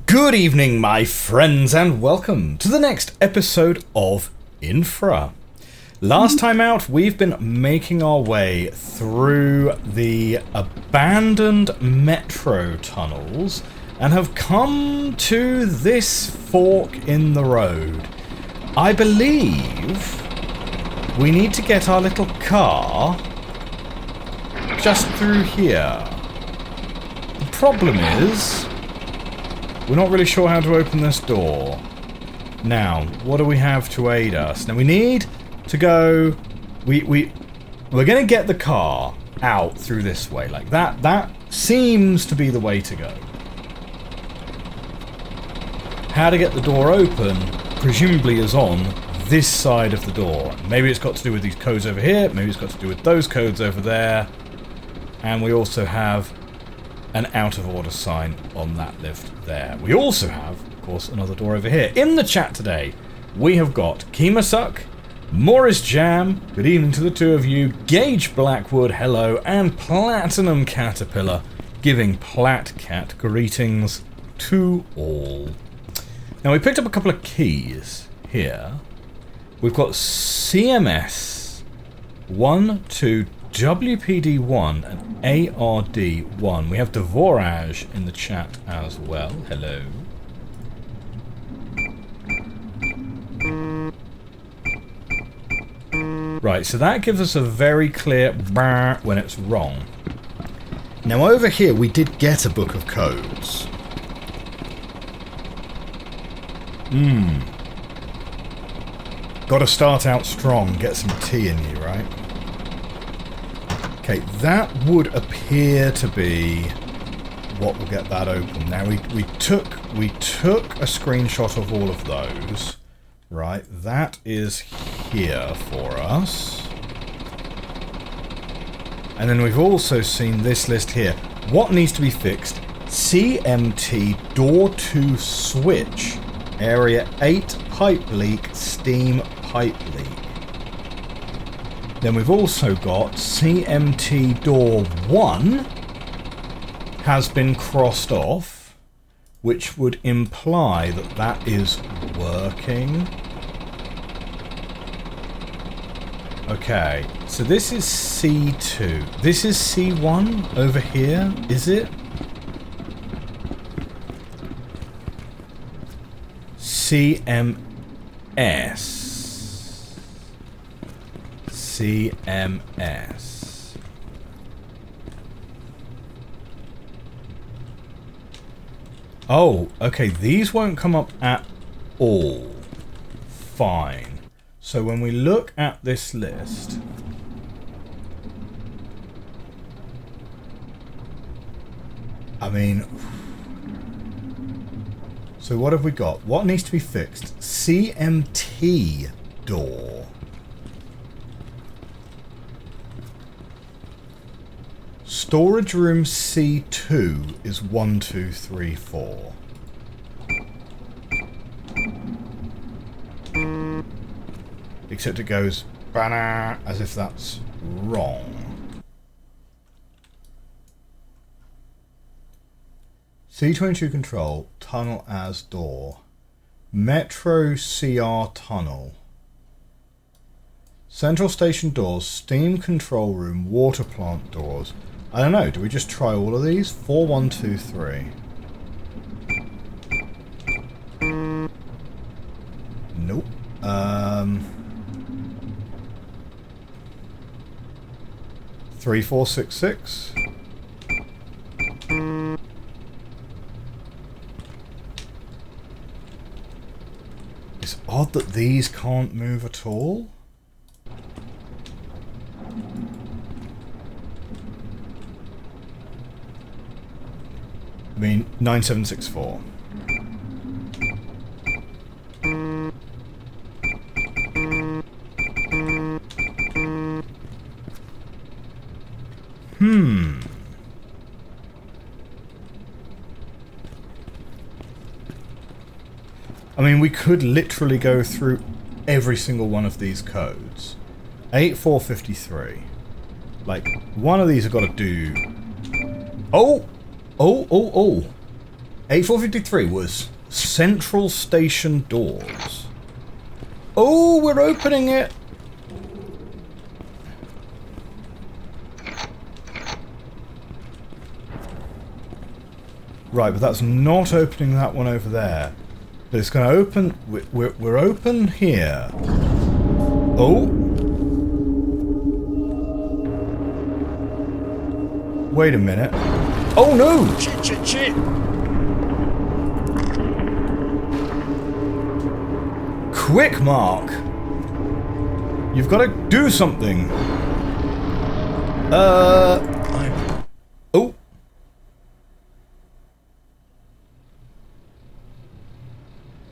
Good evening, my friends, and welcome to the next episode of Infra. Last time out, we've been making our way through the abandoned metro tunnels and have come to this fork in the road. I believe we need to get our little car just through here. The problem is, we're not really sure how to open this door. Now, what do we have to aid us? Now we need to go... We're going to get the car out through this way. Like that seems to be the way to go. How to get the door open, presumably, is on this side of the door. Maybe it's got to do with these codes over here. Maybe it's got to do with those codes over there. And we also have an out of order sign on that lift there. We also have, of course, another door over here. In the chat today, we have got Keemasuck, Morris Jam, good evening to the two of you, Gage Blackwood, hello, and Platinum Caterpillar, giving Platcat greetings to all. Now, we picked up a couple of keys here. We've got CMS 1, 2, WPD1 and ARD1. We have Dvoraj in the chat as well. Hello. Right, so that gives us a very clear brr when it's wrong. Now over here we did get a book of codes. Gotta start out strong, get some tea in you, right? Okay, that would appear to be what will get that open. Now we took a screenshot of all of those. Right, that is here for us. And then we've also seen this list here. What needs to be fixed? CMT door 2 switch. Area 8 pipe leak, steam pipe leak. Then we've also got CMT door 1 has been crossed off, which would imply that that is working. Okay, so this is C2. This is C1 over here, is it? CMS. CMS. Oh, okay, these won't come up at all. Fine. So when we look at this list, I mean, so what have we got? What needs to be fixed? CMT door. Storage room C2 is 1, 2, 3, 4. Except it goes banana as if that's wrong. C22 control, tunnel as door. Metro CR tunnel. Central station doors, steam control room, water plant doors. I don't know, do we just try all of these? 4, 1, 2, 3. Nope. 3, 4, 6, 6. It's odd that these can't move at all. I mean, 9764. I mean, we could literally go through every single one of these codes. 8453. Like, one of these have got to do... Oh! Oh, oh, oh! 8453 was central station doors. Oh, we're opening it. Right, but that's not opening that one over there. But it's going to open... We're open here. Oh. Wait a minute. Oh, no! Shit, shit, shit! Quick, Mark! You've got to do something. Oh.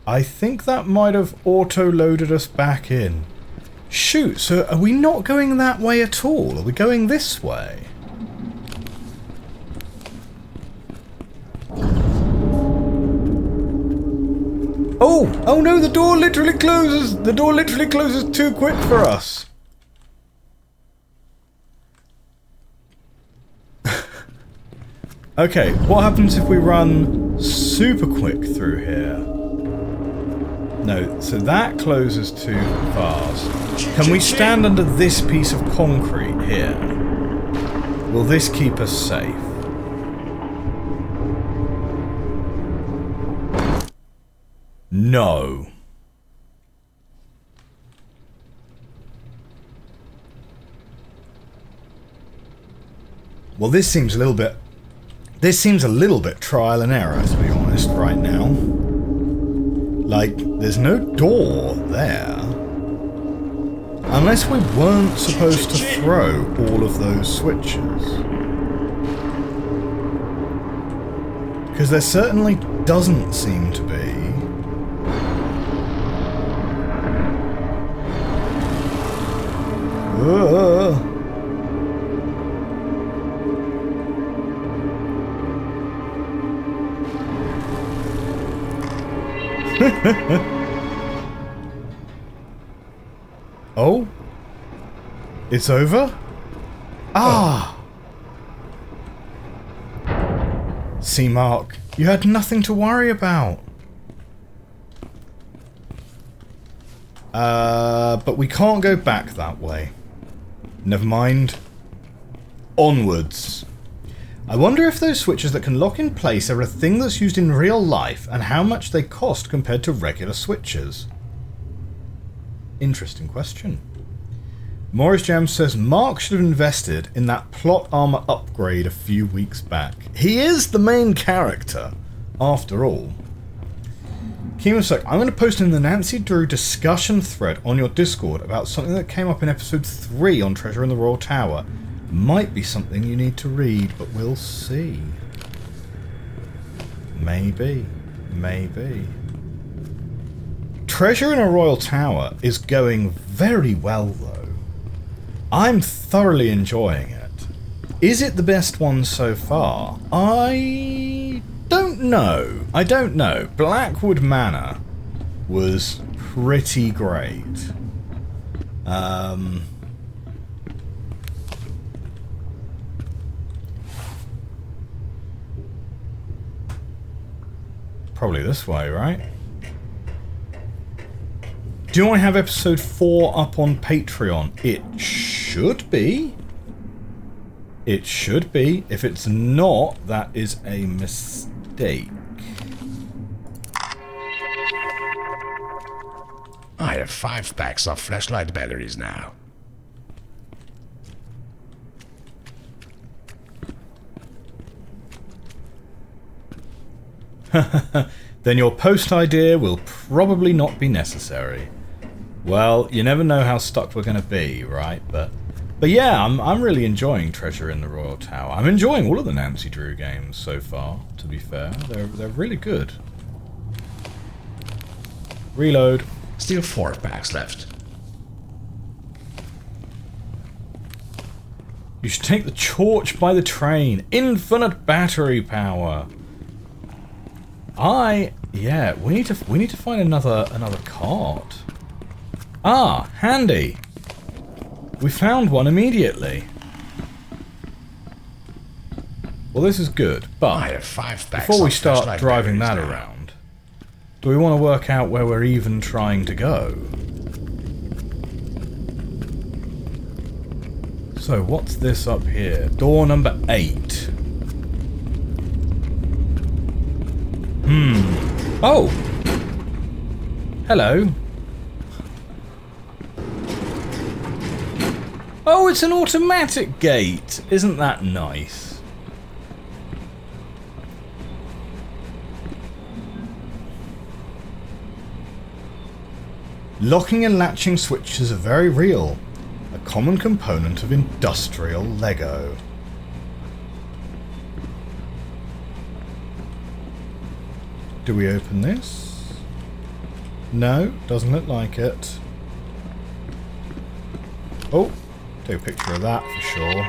I think that might have auto-loaded us back in. Shoot, so are we not going that way at all? Are we going this way? Oh! Oh no, the door literally closes! The door literally closes too quick for us! Okay, what happens if we run super quick through here? No, so that closes too fast. Can we stand under this piece of concrete here? Will this keep us safe? No. Well, this seems a little bit... This seems a little bit trial and error, to be honest, right now. Like, there's no door there. Unless we weren't supposed to throw all of those switches. Because there certainly doesn't seem to be. Oh? It's over? Ah! See, Mark, you had nothing to worry about. But we can't go back that way. Never mind. Onwards. I wonder if those switches that can lock in place are a thing that's used in real life and how much they cost compared to regular switches. Interesting question. Morris Jam says Mark should have invested in that plot armor upgrade a few weeks back. He is the main character, after all. Kemosek, I'm going to post in the Nancy Drew discussion thread on your Discord about something that came up in episode 3 on Treasure in the Royal Tower. Might be something you need to read, but we'll see. Maybe. Maybe. Treasure in a Royal Tower is going very well, though. I'm thoroughly enjoying it. Is it the best one so far? I don't know. I don't know. Blackwood Manor was pretty great. Probably this way, right? Do I have episode 4 up on Patreon? It should be. It should be. If it's not, that is a mistake. I have 5 packs of flashlight batteries now. Then your post idea will probably not be necessary. Well, you never know how stuck we're going to be, right? But yeah, I'm really enjoying Treasure in the Royal Tower. I'm enjoying all of the Nancy Drew games so far, to be fair. They're really good. Reload. Still 4 packs left. You should take the torch by the train. Infinite battery power. Yeah, we need to find another cart. Ah, handy. We found one immediately. Well, this is good, I but have 5 packs before we of start flashlight driving batteries that now. around, do we want to work out where we're even trying to go? So, what's this up here? Door number 8. Oh! Hello. Oh, it's an automatic gate! Isn't that nice? Locking and latching switches are very real. A common component of industrial Lego. Do we open this? No, doesn't look like it. Oh, take a picture of that for sure.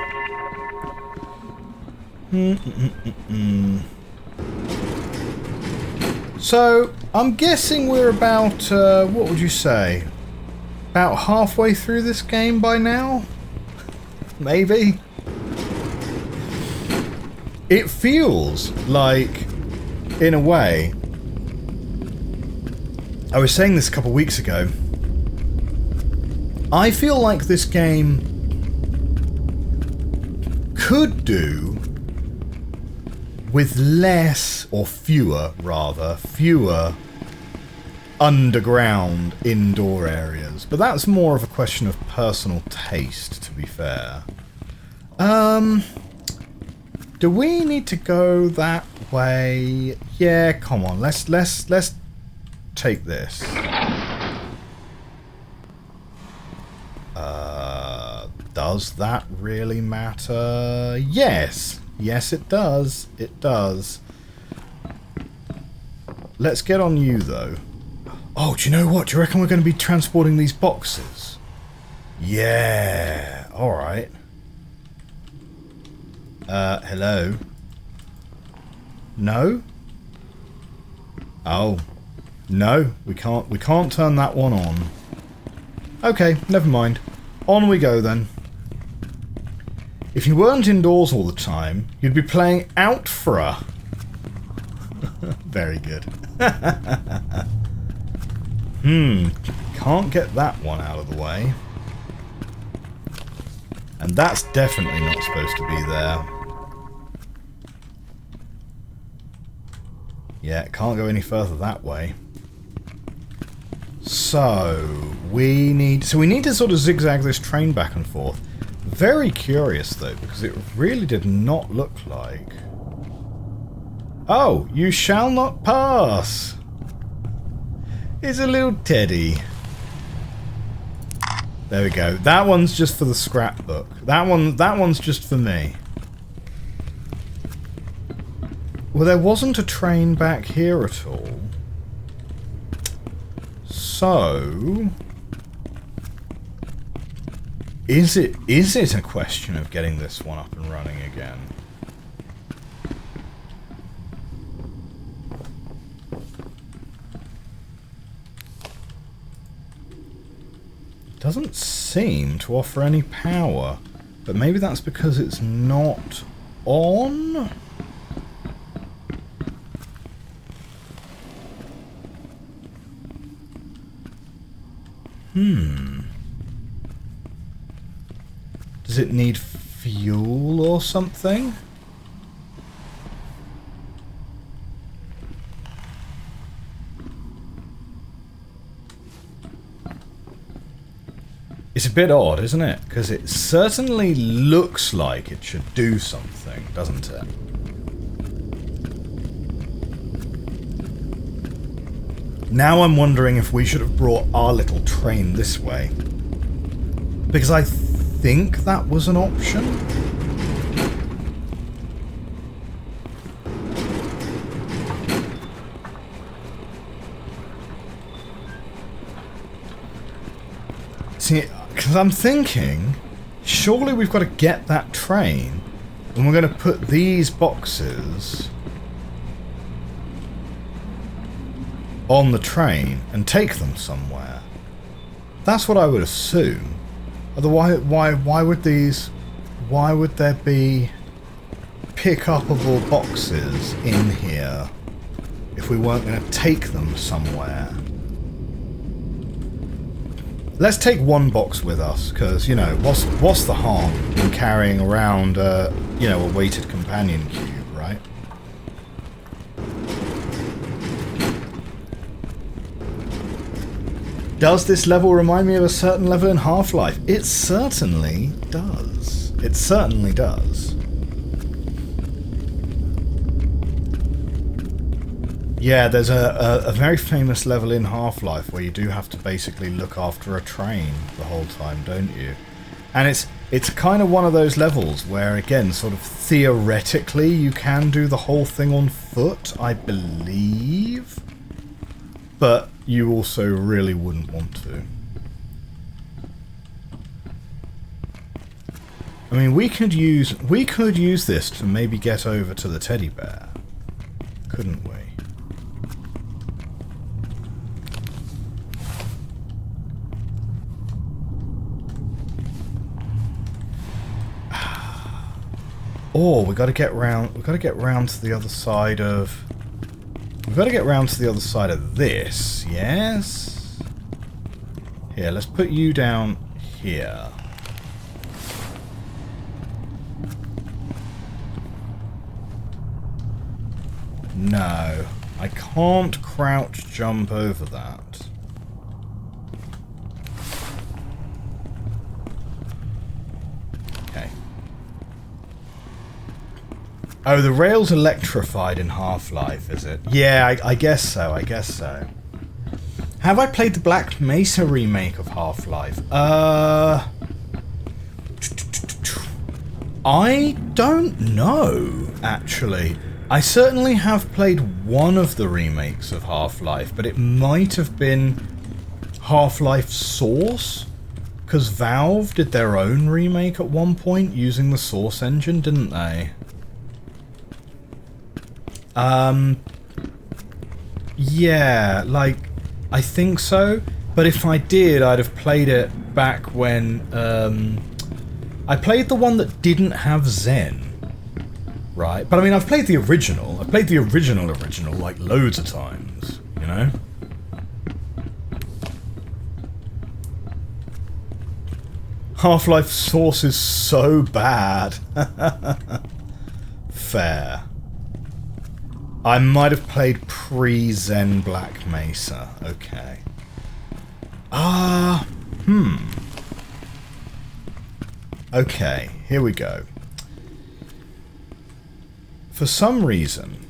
So, I'm guessing we're about, what would you say? About halfway through this game by now? Maybe? It feels like, in a way, I was saying this a couple weeks ago, I feel like this game could do with less, or fewer rather, fewer underground indoor areas. But that's more of a question of personal taste, to be fair. Do we need to go that way? Yeah, come on, let's take this. Does that really matter? Yes. Yes, it does. It does. Let's get on you, though. Oh, do you know what? Do you reckon we're going to be transporting these boxes? Yeah. Alright. Hello? No? Oh. No, we can't turn that one on. Okay, never mind. On we go, then. If you weren't indoors all the time, you'd be playing Infra. Very good. Can't get that one out of the way. And that's definitely not supposed to be there. Yeah, can't go any further that way. So, we need to sort of zigzag this train back and forth. Very curious, though, because it really did not look like... Oh, you shall not pass! It's a little teddy. There we go. That one's just for the scrapbook. That one's just for me. Well, there wasn't a train back here at all. So... Is it a question of getting this one up and running again? Doesn't seem to offer any power, but maybe that's because it's not on? Does it need fuel or something? It's a bit odd, isn't it? Because it certainly looks like it should do something, doesn't it? Now I'm wondering if we should have brought our little train this way. Because I think that was an option. See, because I'm thinking, surely we've got to get that train, and we're going to put these boxes on the train and take them somewhere. That's what I would assume. Otherwise, why would there be pick-upable boxes in here if we weren't going to take them somewhere? Let's take one box with us, because, you know, what's the harm in carrying around, you know, a weighted companion cube, right? Does this level remind me of a certain level in Half-Life? It certainly does. It certainly does. Yeah, there's a very famous level in Half-Life where you do have to basically look after a train the whole time, don't you? And it's kind of one of those levels where, again, sort of theoretically you can do the whole thing on foot, I believe. But you also really wouldn't want to. I mean, we could use this to maybe get over to the teddy bear, couldn't we? Or we got to get round. We got to get round to the other side of. We've got to get round to the other side of this. Yes. Here, let's put you down here. No, I can't crouch jump over that. Oh, the rail's electrified in Half-Life, is it? Yeah, I guess so, I guess so. Have I played the Black Mesa remake of Half-Life? I don't know, actually. I certainly have played one of the remakes of Half-Life, but it might have been Half-Life Source, because Valve did their own remake at one point using the Source engine, didn't they? Yeah, like, I think so, but if I did, I'd have played it back when, I played the one that didn't have Zen, right? But I mean, I've played the original. I've played the original, like, loads of times, you know? Half-Life Source is so bad. Fair. I might have played pre-Zen Black Mesa. Okay. Okay, here we go. For some reason...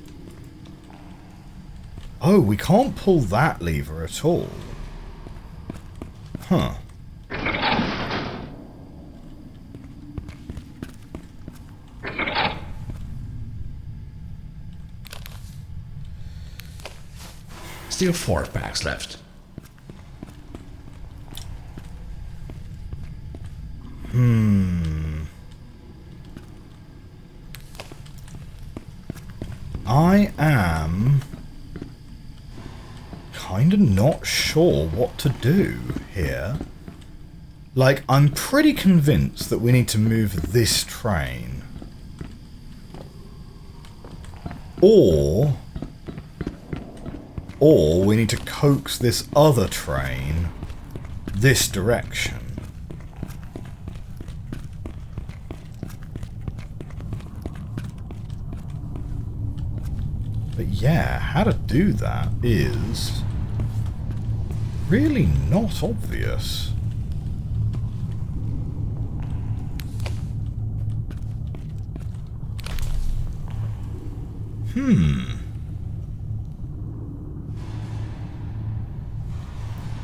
Oh, we can't pull that lever at all. Huh. Still 4 packs left. I am kind of not sure what to do here. Like, I'm pretty convinced that we need to move this train. Or we need to coax this other train this direction. But yeah, how to do that is really not obvious.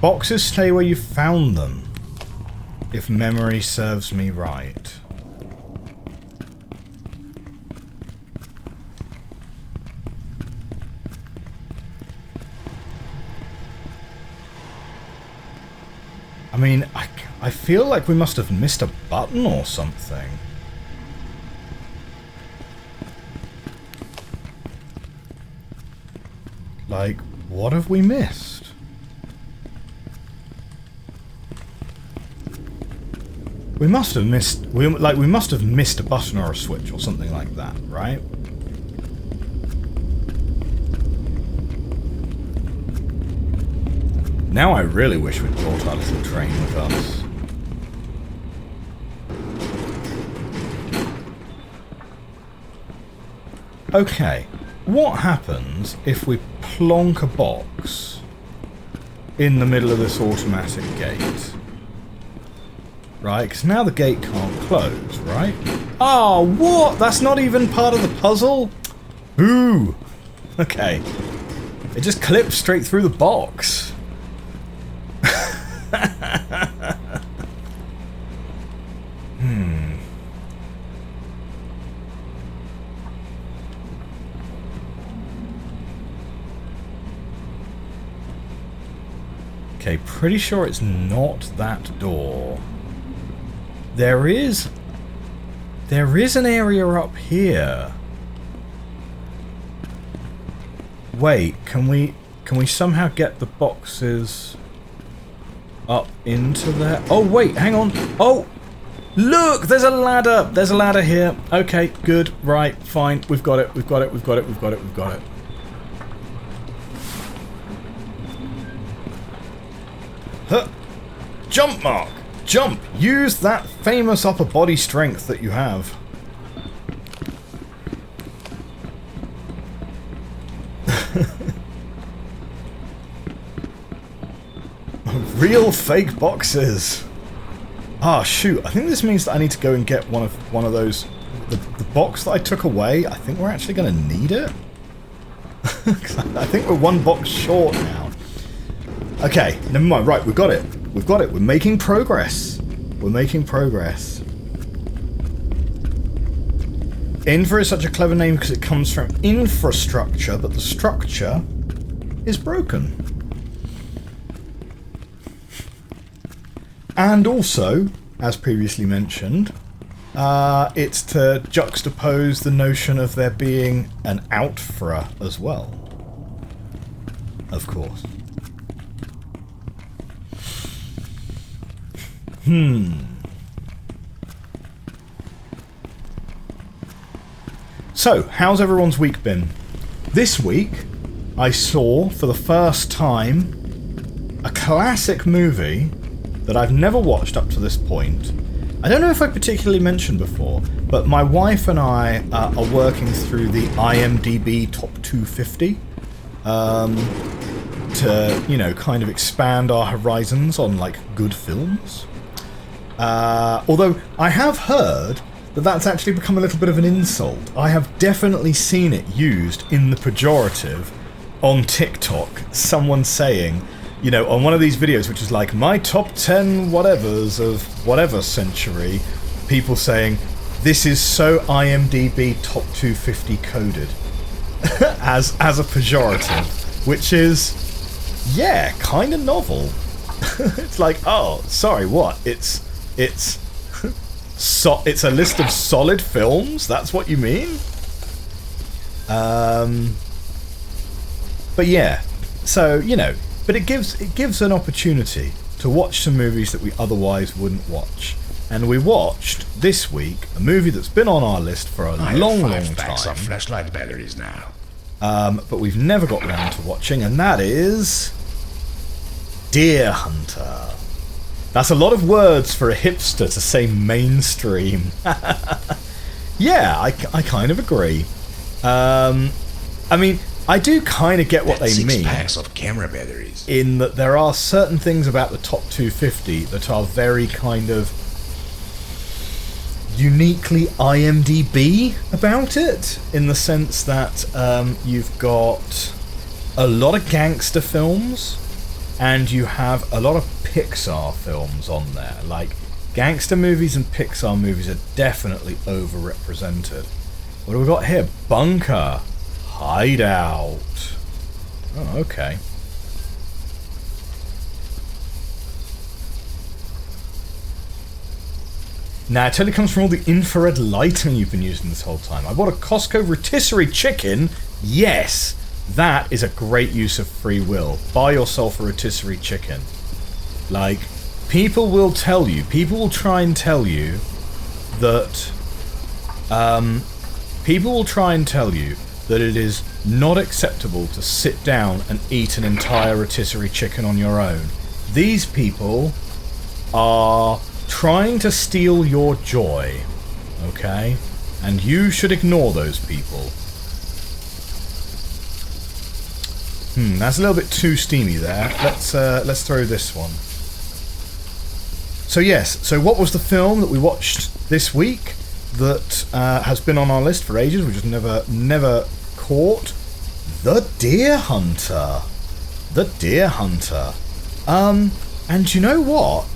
Boxes stay where you found them, if memory serves me right. I mean, I feel like we must have missed a button or something. Like, what have we missed? We must have missed... we must have missed a button or a switch or something like that, right? Now I really wish we'd brought our little train with us. Okay, what happens if we plonk a box in the middle of this automatic gate? Right, because now the gate can't close, right? Oh, what? That's not even part of the puzzle? Boo! Okay. It just clips straight through the box. Okay, pretty sure it's not that door. There is an area up here. Wait, can we somehow get the boxes up into there? Oh wait, hang on. Oh, look, there's a ladder. There's a ladder here. Okay, good, right, fine. We've got it. We've got it. We've got it. We've got it. We've got it. Huh. Jump, Mark. Jump! Use that famous upper body strength that you have. Real fake boxes. Ah, shoot. I think this means that I need to go and get one of those. The box that I took away. I think we're actually going to need it. I think we're one box short now. Okay, never mind. Right, we've got it. We've got it. We're making progress. We're making progress. Infra is such a clever name because it comes from infrastructure, but the structure is broken. And also, as previously mentioned, it's to juxtapose the notion of there being an outfra as well. Of course. So, how's everyone's week been? This week, I saw, for the first time, a classic movie that I've never watched up to this point. I don't know if I particularly mentioned before, but my wife and I are working through the IMDb Top 250 to, you know, kind of expand our horizons on, like, good films. Although I have heard that that's actually become a little bit of an insult. I have definitely seen it used in the pejorative on TikTok. Someone saying, you know, on one of these videos, which is like, my top 10 whatevers of whatever century, people saying, this is so IMDb Top 250 coded. as a pejorative. Which is, yeah, kind of novel. It's like, oh, sorry, what? It's a list of solid films? That's what you mean? But yeah, so, you know, but it gives an opportunity to watch some movies that we otherwise wouldn't watch. And we watched, this week, a movie that's been on our list for a long time. 5 packs of flashlight batteries now. But we've never got round to watching, and that is Deer Hunter. That's a lot of words for a hipster to say mainstream. Yeah, I kind of agree. I mean, I do kind of get what they mean. 6 packs of camera batteries. In that there are certain things about the top 250 that are very kind of uniquely IMDb about it, in the sense that you've got a lot of gangster films and you have a lot of Pixar films on there. Like, gangster movies and Pixar movies are definitely overrepresented. What do we got here? Bunker. Hideout. Oh, okay. Now, it totally comes from all the infrared lighting you've been using this whole time. I bought a Costco rotisserie chicken. Yes, that is a great use of free will. Buy yourself a rotisserie chicken. Like, people will tell you, people will try and tell you that, it is not acceptable to sit down and eat an entire rotisserie chicken on your own. These people are trying to steal your joy, okay? And you should ignore those people. That's a little bit too steamy there. Let's throw this one. So yes, so what was the film that we watched this week that has been on our list for ages, we just never caught? The Deer Hunter. The Deer Hunter. And you know what?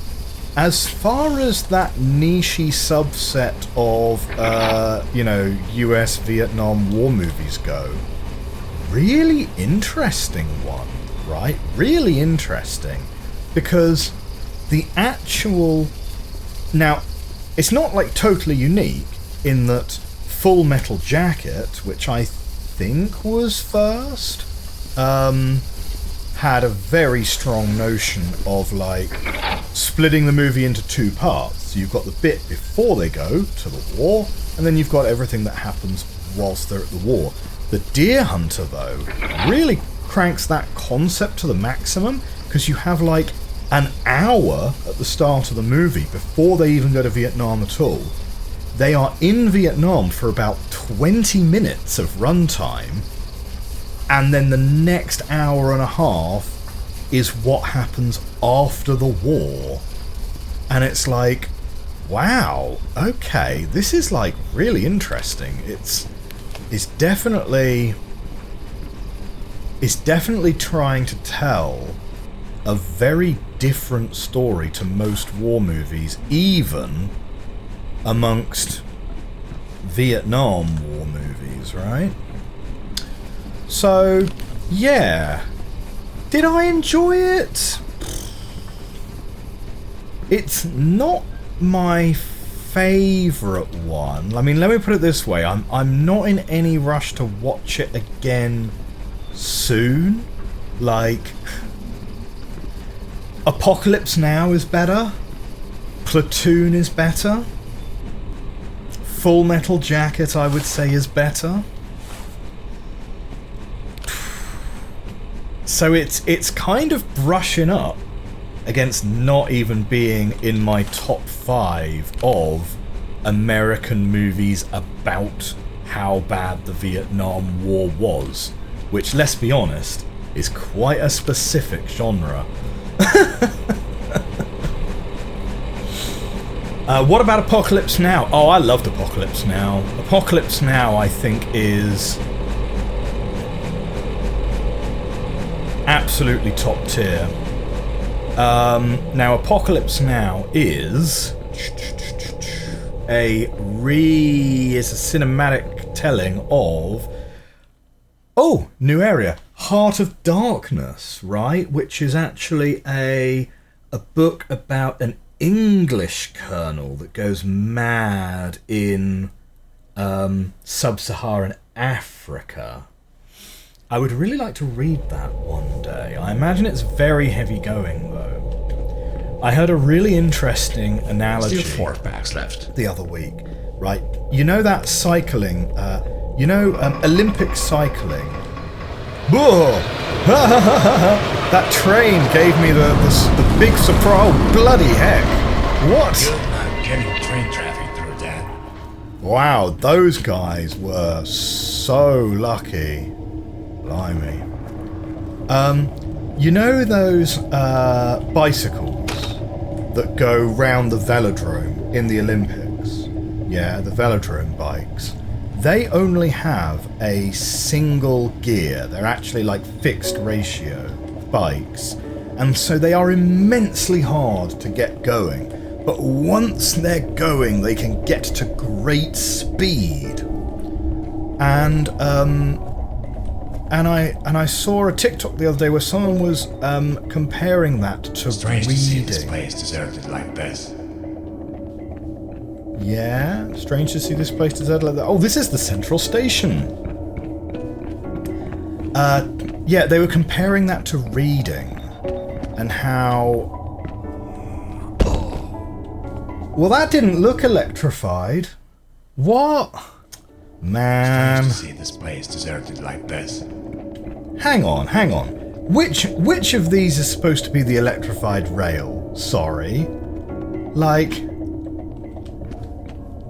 As far as that niche subset of, US Vietnam War movies go, really interesting one, right? Really interesting. Because the actual... Now, it's not like totally unique in that Full Metal Jacket, which I think was first, had a very strong notion of like splitting the movie into two parts. So you've got the bit before they go to the war, and then you've got everything that happens whilst they're at the war. The Deer Hunter, though, really cranks that concept to the maximum, because you have like an hour at the start of the movie before they even go to Vietnam at all. They are in Vietnam for about 20 minutes of runtime, and then the next hour and a half is what happens after the war. And it's like, wow, okay, this is like really interesting. It's definitely trying to tell a very different story to most war movies, even amongst Vietnam War movies, right? So, yeah. Did I enjoy it? It's not my favourite one. I mean, let me put it this way. I'm not in any rush to watch it again soon. Like, Apocalypse Now is better. Platoon is better. Full Metal Jacket, I would say, is better. So it's kind of brushing up against not even being in my top 5 of American movies about how bad the Vietnam War was, which, let's be honest, is quite a specific genre. What about Apocalypse Now? Oh, I loved Apocalypse Now. Apocalypse Now, I think, is absolutely top tier. Now, Apocalypse Now is a cinematic telling of, new area, Heart of Darkness, right? Which is actually a book about an English colonel that goes mad in sub-Saharan Africa. I would really like to read that one day. I imagine it's very heavy going, though. I heard a really interesting analogy. Still 4 packs left. The other week, right? You know that cycling, Olympic cycling. Whoa! That train gave me the big surprise. Oh, bloody heck! What? Good luck getting train traffic through that. Wow, those guys were so lucky. Blimey. You know those bicycles that go round the velodrome in the Olympics? Yeah, the velodrome bikes. They only have a single gear. They're actually like fixed ratio bikes. And so they are immensely hard to get going. But once they're going, they can get to great speed. And I saw a TikTok the other day where someone was comparing that to Strange reading. to see this place deserted like this. Yeah, strange to see this place deserted like that. Oh, this is the central station. Yeah, they were comparing that to reading and how Well, that didn't look electrified. What? Man. Strange to see this place deserted like this. Hang on. Which of these is supposed to be the electrified rail? Sorry. Like...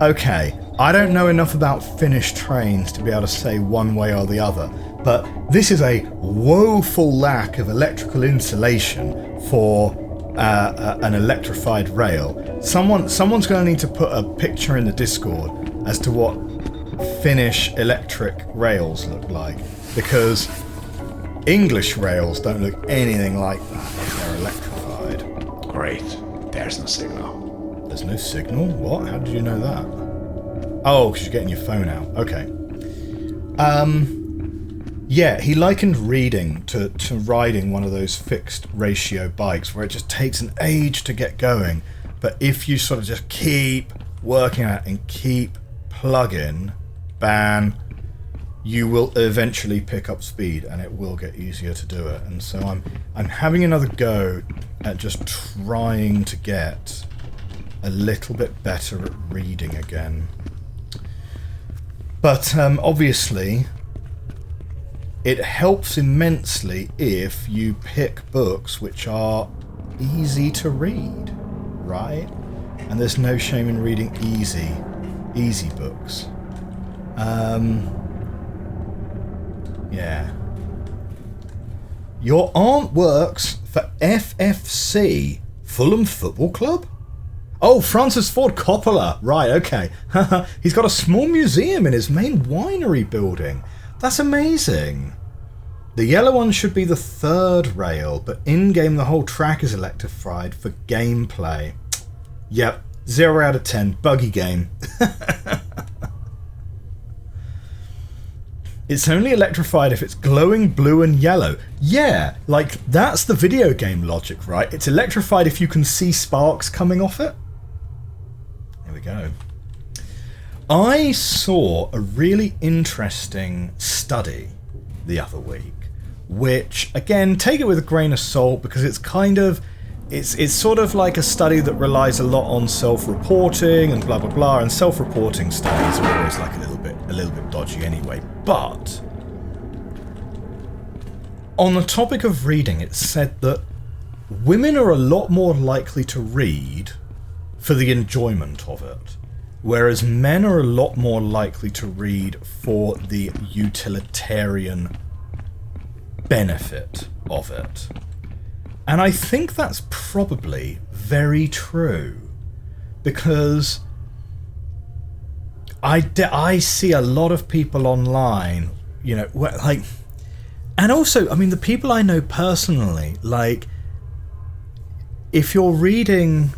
Okay, I don't know enough about Finnish trains to be able to say one way or the other, but this is a woeful lack of electrical insulation for an electrified rail. Someone's going to need to put a picture in the Discord as to what Finnish electric rails look like, because English rails don't look anything like that if they're electrified. Great. There's no signal. There's no signal? What? How did you know that? Oh, because you're getting your phone out. Okay. Yeah, he likened reading to riding one of those fixed ratio bikes where it just takes an age to get going. But if you sort of just keep working at it and keep plugging, bam, you will eventually pick up speed and it will get easier to do it. And so I'm having another go at just trying to get a little bit better at reading again. But obviously, it helps immensely if you pick books which are easy to read, right? And there's no shame in reading easy books. Yeah. Your aunt works for FFC, Fulham Football Club? Oh, Francis Ford Coppola. Right, okay. He's got a small museum in his main winery building. That's amazing. The yellow one should be the third rail, but in-game the whole track is electrified for gameplay. Yep, 0 out of 10. Buggy game. It's only electrified if it's glowing blue and yellow. Yeah, like, that's the video game logic, right? It's electrified if you can see sparks coming off it. There we go. I saw a really interesting study the other week, which, again, take it with a grain of salt because it's kind of... It's sort of like a study that relies a lot on self-reporting and blah blah blah, and self-reporting studies are always like a little bit dodgy anyway. But on the topic of reading, it said that women are a lot more likely to read for the enjoyment of it, whereas men are a lot more likely to read for the utilitarian benefit of it. And I think that's probably very true, because I see a lot of people online, you know, like, and also, I mean, the people I know personally, like, if you're reading,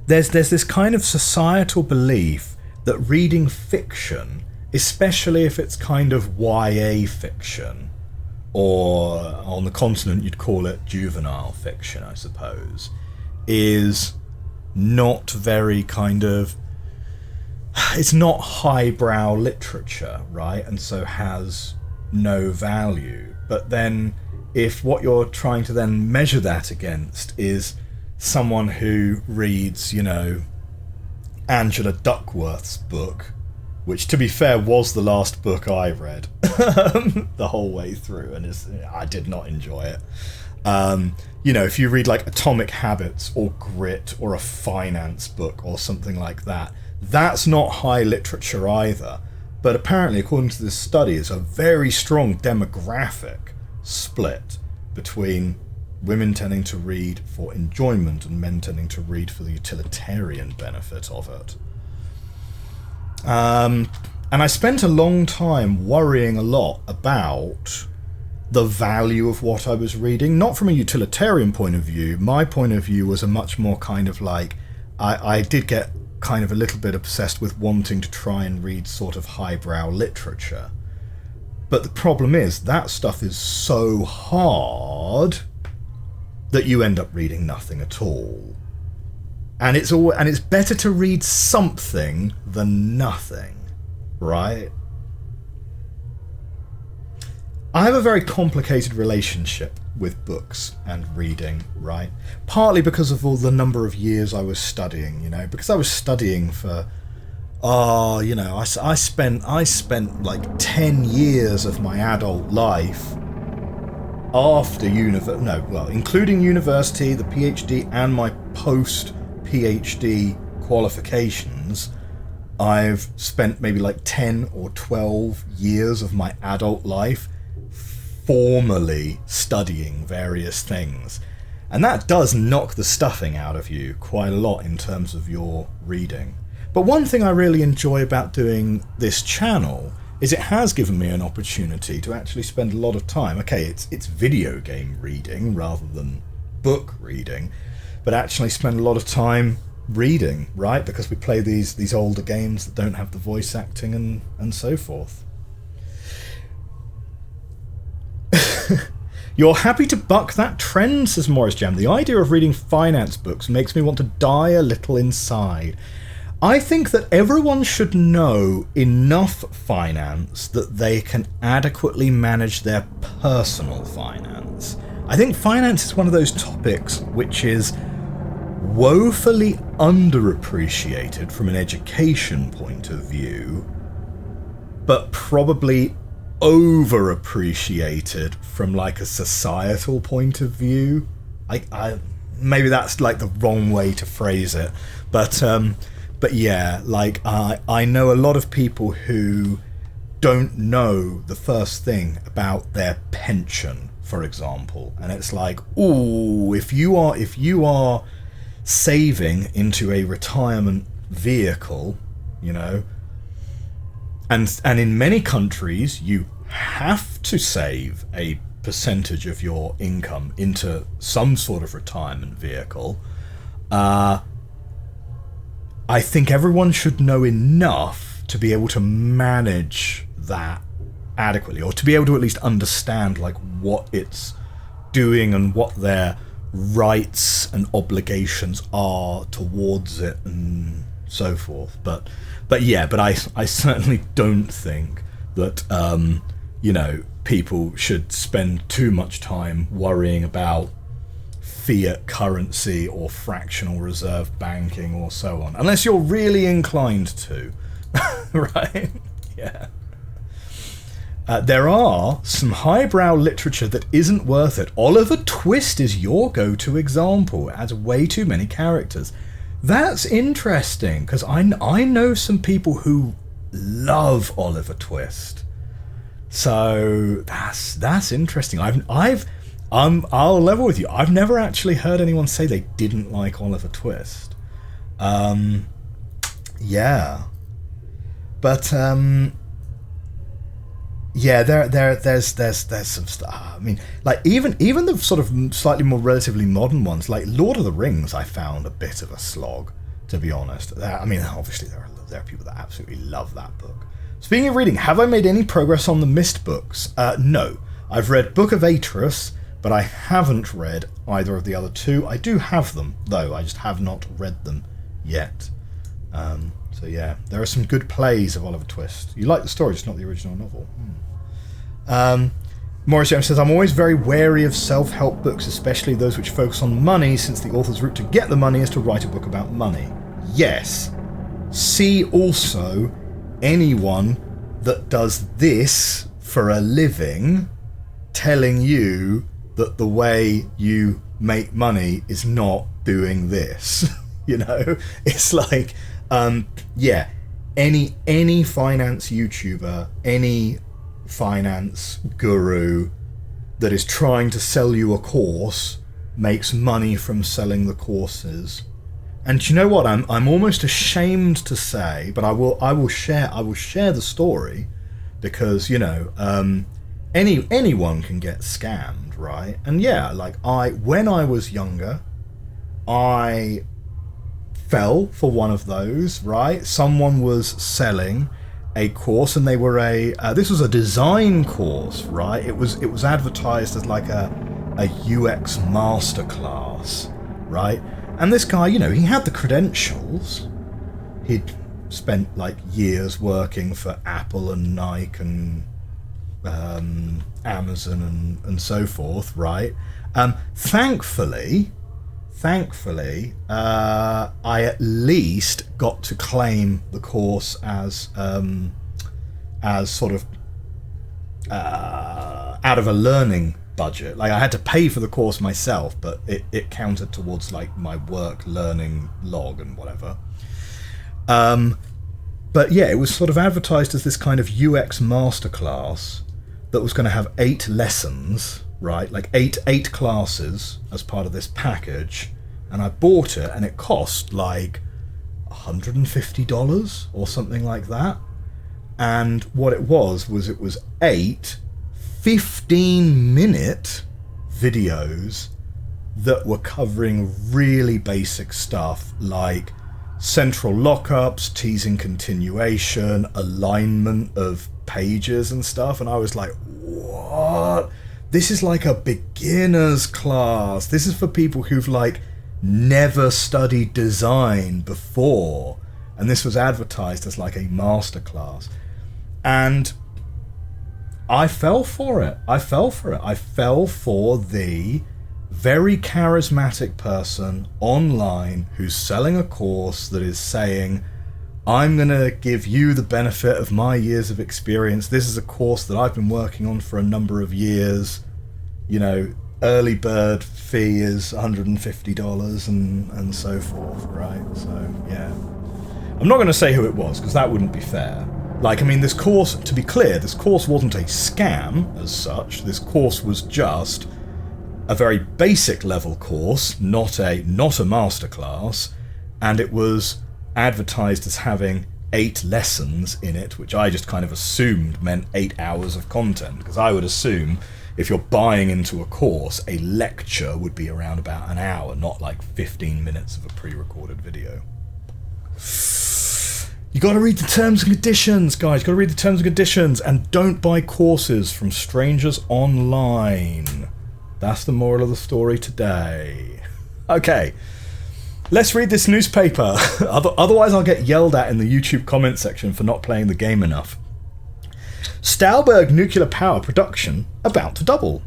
there's this kind of societal belief that reading fiction, especially if it's kind of YA fiction, or on the continent you'd call it juvenile fiction, I suppose, is not very kind of... It's not highbrow literature, right? And so has no value. But then if what you're trying to then measure that against is someone who reads, you know, Angela Duckworth's book, which, to be fair, was the last book I read the whole way through, and I did not enjoy it. You know, if you read like Atomic Habits or Grit or a finance book or something like that, that's not high literature either. But apparently, according to this study, it's a very strong demographic split between women tending to read for enjoyment and men tending to read for the utilitarian benefit of it. And I spent a long time worrying a lot about the value of what I was reading, not from a utilitarian point of view. My point of view was a much more kind of like, I did get kind of a little bit obsessed with wanting to try and read sort of highbrow literature. But the problem is, that stuff is so hard that you end up reading nothing at all. And it's better to read something than nothing, right? I have a very complicated relationship with books and reading, right? Partly because of all the number of years I was studying, because I was studying for, I spent like 10 years of my adult life after including university, the PhD, and my post-PhD qualifications. I've spent maybe like 10 or 12 years of my adult life formally studying various things. And that does knock the stuffing out of you quite a lot in terms of your reading. But one thing I really enjoy about doing this channel is it has given me an opportunity to actually spend a lot of time. Okay, it's video game reading rather than book reading, but actually spend a lot of time reading, right? Because we play these older games that don't have the voice acting and so forth. You're happy to buck that trend, says Morris Jam. The idea of reading finance books makes me want to die a little inside. I think that everyone should know enough finance that they can adequately manage their personal finance. I think finance is one of those topics which is woefully underappreciated from an education point of view, but probably overappreciated from like a societal point of view. I maybe that's like the wrong way to phrase it, but yeah, like I know a lot of people who don't know the first thing about their pension, for example, and it's like, ooh, if you are saving into a retirement vehicle, and in many countries you have to save a percentage of your income into some sort of retirement vehicle. I think everyone should know enough to be able to manage that adequately, or to be able to at least understand like what it's doing and what their rights and obligations are towards it and so forth. But I certainly don't think that people should spend too much time worrying about fiat currency or fractional reserve banking or so on, unless you're really inclined to. Right? Yeah. There are some highbrow literature that isn't worth it. Oliver Twist is your go-to example. It has way too many characters. That's interesting, because I know some people who love Oliver Twist. So that's interesting. I'll level with you. I've never actually heard anyone say they didn't like Oliver Twist. Yeah. But yeah, there's some stuff. I mean, like even the sort of slightly more relatively modern ones, like Lord of the Rings, I found a bit of a slog, to be honest. I mean, obviously there are people that absolutely love that book. Speaking of reading, have I made any progress on the Myst books? No. I've read Book of Atrus, but I haven't read either of the other two. I do have them, though. I just have not read them yet. So yeah, there are some good plays of Oliver Twist. You like the story, just not the original novel. Morris James says, I'm always very wary of self-help books, especially those which focus on money, since the author's route to get the money is to write a book about money. Yes. See also anyone that does this for a living telling you that the way you make money is not doing this. It's like, yeah, any finance YouTuber, any finance guru that is trying to sell you a course makes money from selling the courses. And you know what? I'm almost ashamed to say, but I will share the story, because anyone can get scammed, right? And yeah, like when I was younger, I fell for one of those, right? Someone was selling a course, and they were this was a design course, right? It was advertised as like a UX masterclass, right? And this guy, he had the credentials. He'd spent like years working for Apple and Nike and Amazon and so forth, right? Thankfully, I at least got to claim the course as sort of out of a learning budget. Like, I had to pay for the course myself, but it counted towards like my work learning log and whatever. But yeah, it was sort of advertised as this kind of UX masterclass that was going to have 8 lessons, right? Like eight classes as part of this package. And I bought it, and it cost like $150 or something like that. And what it was 8 15-minute videos that were covering really basic stuff like central lockups, teasing continuation, alignment of pages and stuff. And I was like, what? This is like a beginner's class. This is for people who've like never studied design before. And this was advertised as like a masterclass. And I fell for it. I fell for the very charismatic person online who's selling a course that is saying, I'm going to give you the benefit of my years of experience. This is a course that I've been working on for a number of years. You know, early bird fee is $150 and so forth, right? So, yeah. I'm not going to say who it was, because that wouldn't be fair. Like, I mean, this course, to be clear, this course wasn't a scam as such. This course was just a very basic level course, not a masterclass, and it was advertised as having 8 lessons in it, which I just kind of assumed meant 8 hours of content, because I would assume if you're buying into a course, a lecture would be around about an hour, not like 15 minutes of a pre-recorded video. You got to read the terms and conditions, guys. You got to read the terms and conditions, and don't buy courses from strangers online. That's the moral of the story today. Okay, let's read this newspaper. Otherwise, I'll get yelled at in the YouTube comment section for not playing the game enough. Stauberg nuclear power production about to double.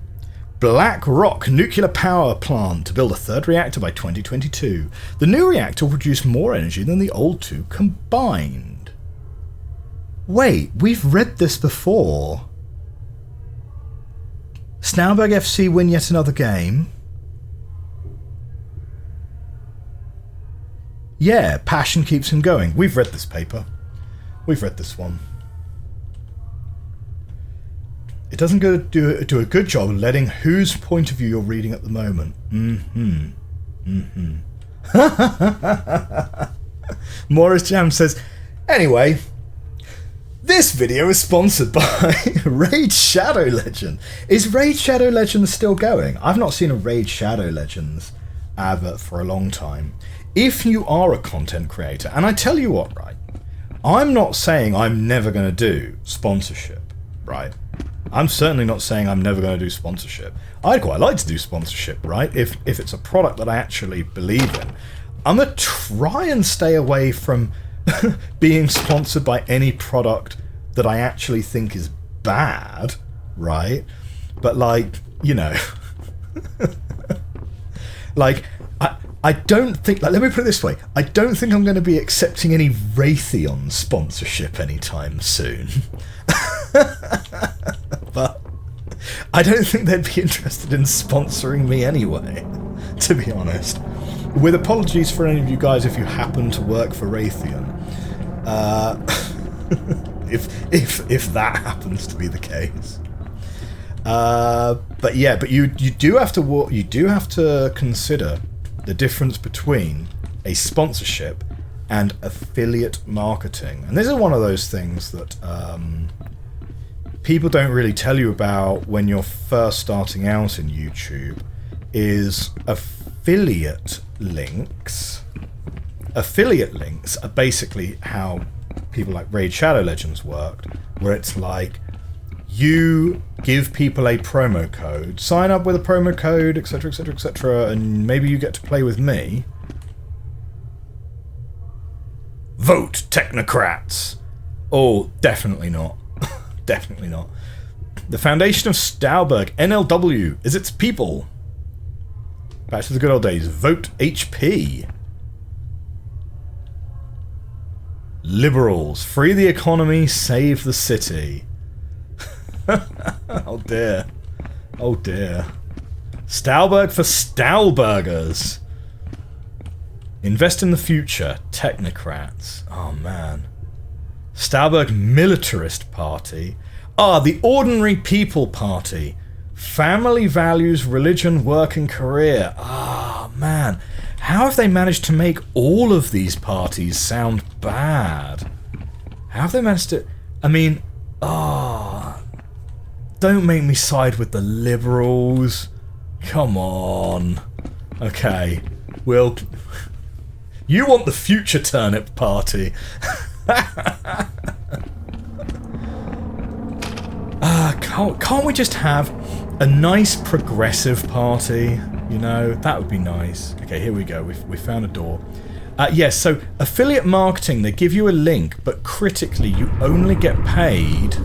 Black Rock nuclear power plant to build a 3rd reactor by 2022. The new reactor will produce more energy than the old 2 combined. Wait, we've read this before. Stauberg FC win yet another game. Yeah, passion keeps him going. We've read this paper. We've read this one. It doesn't do a good job of letting whose point of view you're reading at the moment. Morris Jam says, anyway, this video is sponsored by Raid Shadow Legend. Is Raid Shadow Legends still going? I've not seen a Raid Shadow Legends advert for a long time. If you are a content creator, and I tell you what, right, I'm not saying I'm never going to do sponsorship, right? I'm certainly not saying I'm never going to do sponsorship. I'd quite like to do sponsorship, right? If it's a product that I actually believe in. I'm going to try and stay away from being sponsored by any product that I actually think is bad, right? But like, you know, like, I don't think, like, let me put it this way, I don't think I'm going to be accepting any Raytheon sponsorship anytime soon. But I don't think they'd be interested in sponsoring me anyway, to be honest. With apologies for any of you guys if you happen to work for Raytheon. If that happens to be the case. But yeah, but you do have to consider the difference between a sponsorship and affiliate marketing. And this is one of those things that people don't really tell you about when you're first starting out in YouTube, is affiliate links. Affiliate links are basically how people like Raid Shadow Legends worked, where it's like, you give people a promo code, sign up with a promo code, etc, etc, etc, and maybe you get to play with me. Vote technocrats! Oh, definitely not. Definitely not. The foundation of Stauberg, NLW, is its people. Back to the good old days. Vote HP. Liberals, free the economy, save the city. Oh dear. Oh dear. Stauberg for Stahlburgers. Invest in the future, technocrats. Oh man. Stauberg Militarist Party. Ah, the Ordinary People Party. Family values, religion, work and career. Ah, man. How have they managed to make all of these parties sound bad? How have they managed to... I mean, don't make me side with the liberals. Come on. Okay. We'll... You want the future turnip party. Can't we just have a nice progressive party? You know, that would be nice. Okay, here we go. We found a door. Yes, so affiliate marketing, they give you a link, but critically you only get paid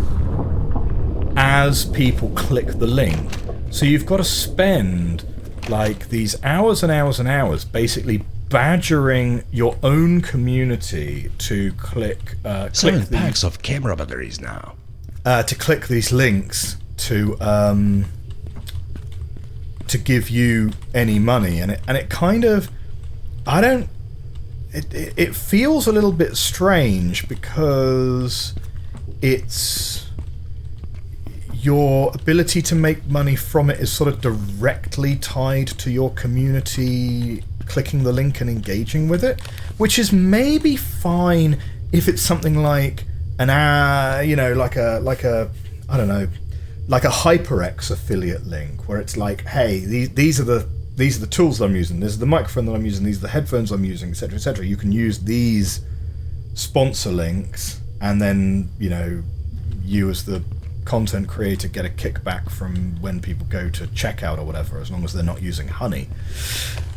as people click the link. So you've got to spend like these hours and hours and hours basically badgering your own community to click 7 packs of camera batteries now. To click these links to give you any money, and it kind of, it feels a little bit strange because it's your ability to make money from it is sort of directly tied to your community clicking the link and engaging with it, which is maybe fine if it's something like an like a I don't know, like a HyperX affiliate link where it's like, hey, these are the tools that I'm using, this is the microphone that I'm using, these are the headphones I'm using, etc., etc. You can use these sponsor links, and then you as the content creator get a kickback from when people go to checkout or whatever, as long as they're not using honey.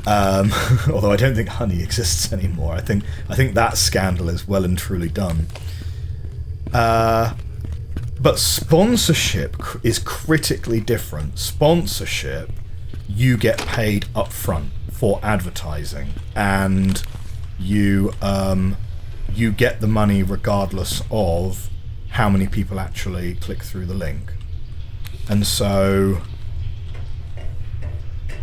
Although I don't think honey exists anymore. I think that scandal is well and truly done. But sponsorship is critically different. Sponsorship, you get paid up front for advertising, and you get the money regardless of how many people actually click through the link. And so,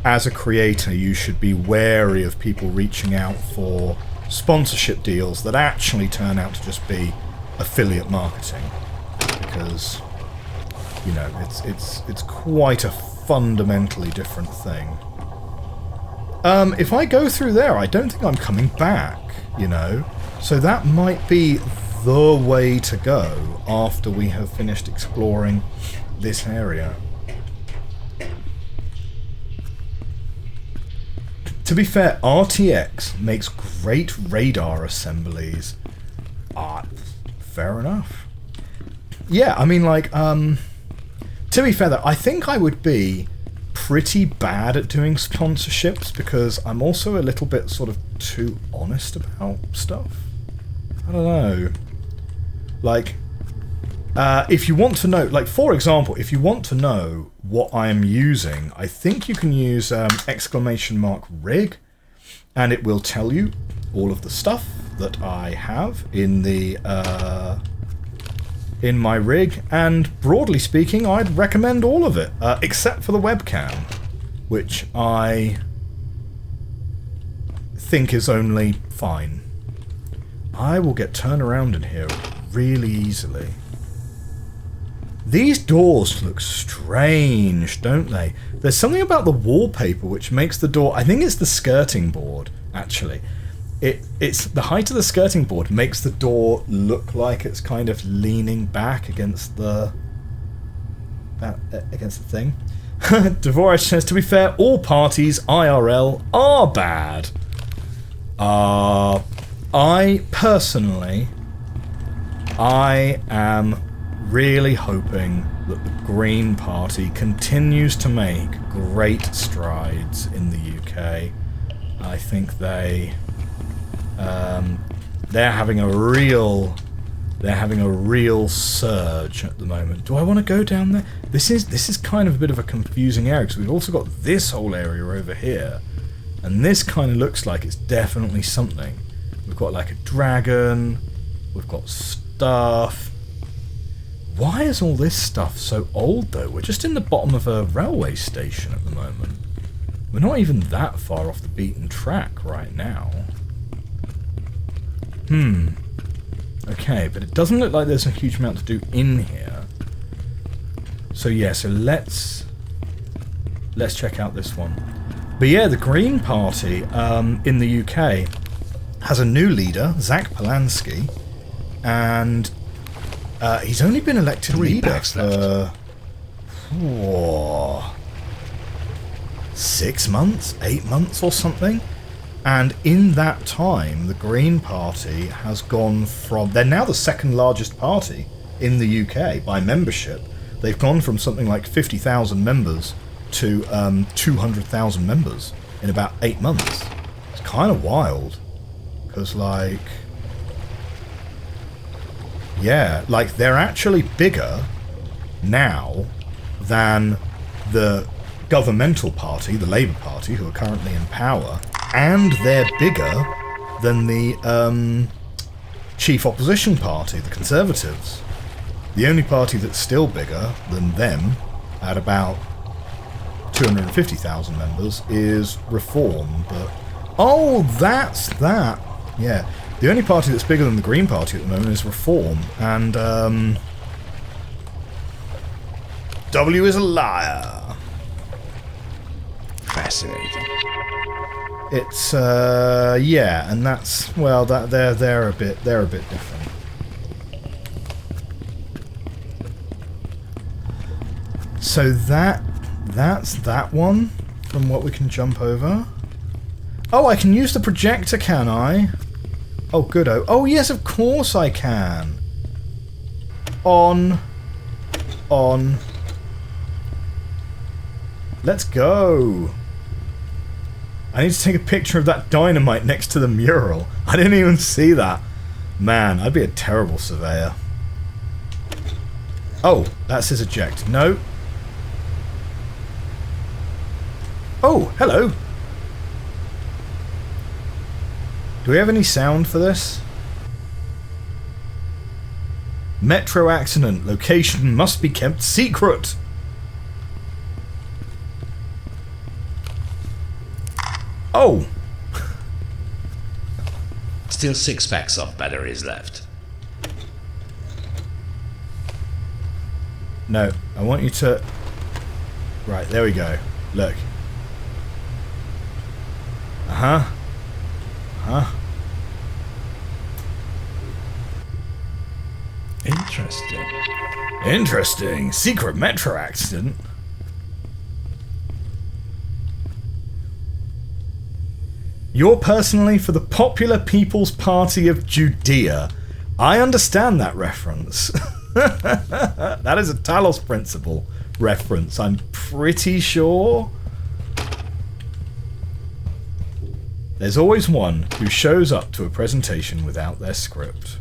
as a creator, you should be wary of people reaching out for sponsorship deals that actually turn out to just be affiliate marketing, because it's quite a fundamentally different thing. If I go through there, I don't think I'm coming back, so that might be the way to go after we have finished exploring this area. To be fair, RTX makes great radar assemblies. Fair enough. Yeah, I mean, like, to be fair though, I think I would be pretty bad at doing sponsorships because I'm also a little bit sort of too honest about stuff. I don't know. Like, if you want to know, like, for example, if you want to know what I am using, I think you can use !rig, and it will tell you all of the stuff that I have in the in my rig, and broadly speaking, I'd recommend all of it, except for the webcam, which I think is only fine. I will get turned around in here really easily. These doors look strange, don't they? There's something about the wallpaper which makes the door... I think it's the skirting board, actually. It's the height of the skirting board makes the door look like it's kind of leaning back against the... against the thing. Dvorak says, to be fair, all parties IRL are bad. I personally... I am really hoping that the Green Party continues to make great strides in the UK. I think they're having a real They're having a real surge at the moment. Do I want to go down there? This is kind of a bit of a confusing area, because we've also got this whole area over here. And this kind of looks like it's definitely something. We've got like a dragon. We've got stuff. Why is all this stuff so old, though? We're just in the bottom of a railway station at the moment. We're not even that far off the beaten track right now. Okay, but it doesn't look like there's a huge amount to do in here. So yeah, so let's check out this one. But yeah, the Green Party in the UK has a new leader, Zach Polanski, and he's only been elected leader for 6 months, 8 months or something. And in that time, the Green Party has gone from... They're now the second largest party in the UK by membership. They've gone from something like 50,000 members to 200,000 members in about 8 months. It's kind of wild. Because, like... Yeah, like, they're actually bigger now than the governmental party, the Labour Party, who are currently in power, and they're bigger than the chief opposition party, the Conservatives. The only party that's still bigger than them, at about 250,000 members, is Reform. But oh, that's that. Yeah, the only party that's bigger than the Green Party at the moment is Reform, and W is a liar. Fascinating. It's yeah, and that's, well, that they're a bit different. So that's that one from what we can jump over. Oh, I can use the projector, can I? Oh, good. Oh, yes, of course I can. On. Let's go. I need to take a picture of that dynamite next to the mural. I didn't even see that. Man, I'd be a terrible surveyor. Oh, that says eject. No. Oh, hello. Do we have any sound for this? Metro accident. Location must be kept secret. Oh! Still 6 packs of batteries left. No, I want you to... Right, there we go. Look. Uh-huh. Huh? Interesting. Interesting. Secret metro accident. You're personally for the Popular People's Party of Judea. I understand that reference. That is a Talos Principle reference, I'm pretty sure. There's always one who shows up to a presentation without their script.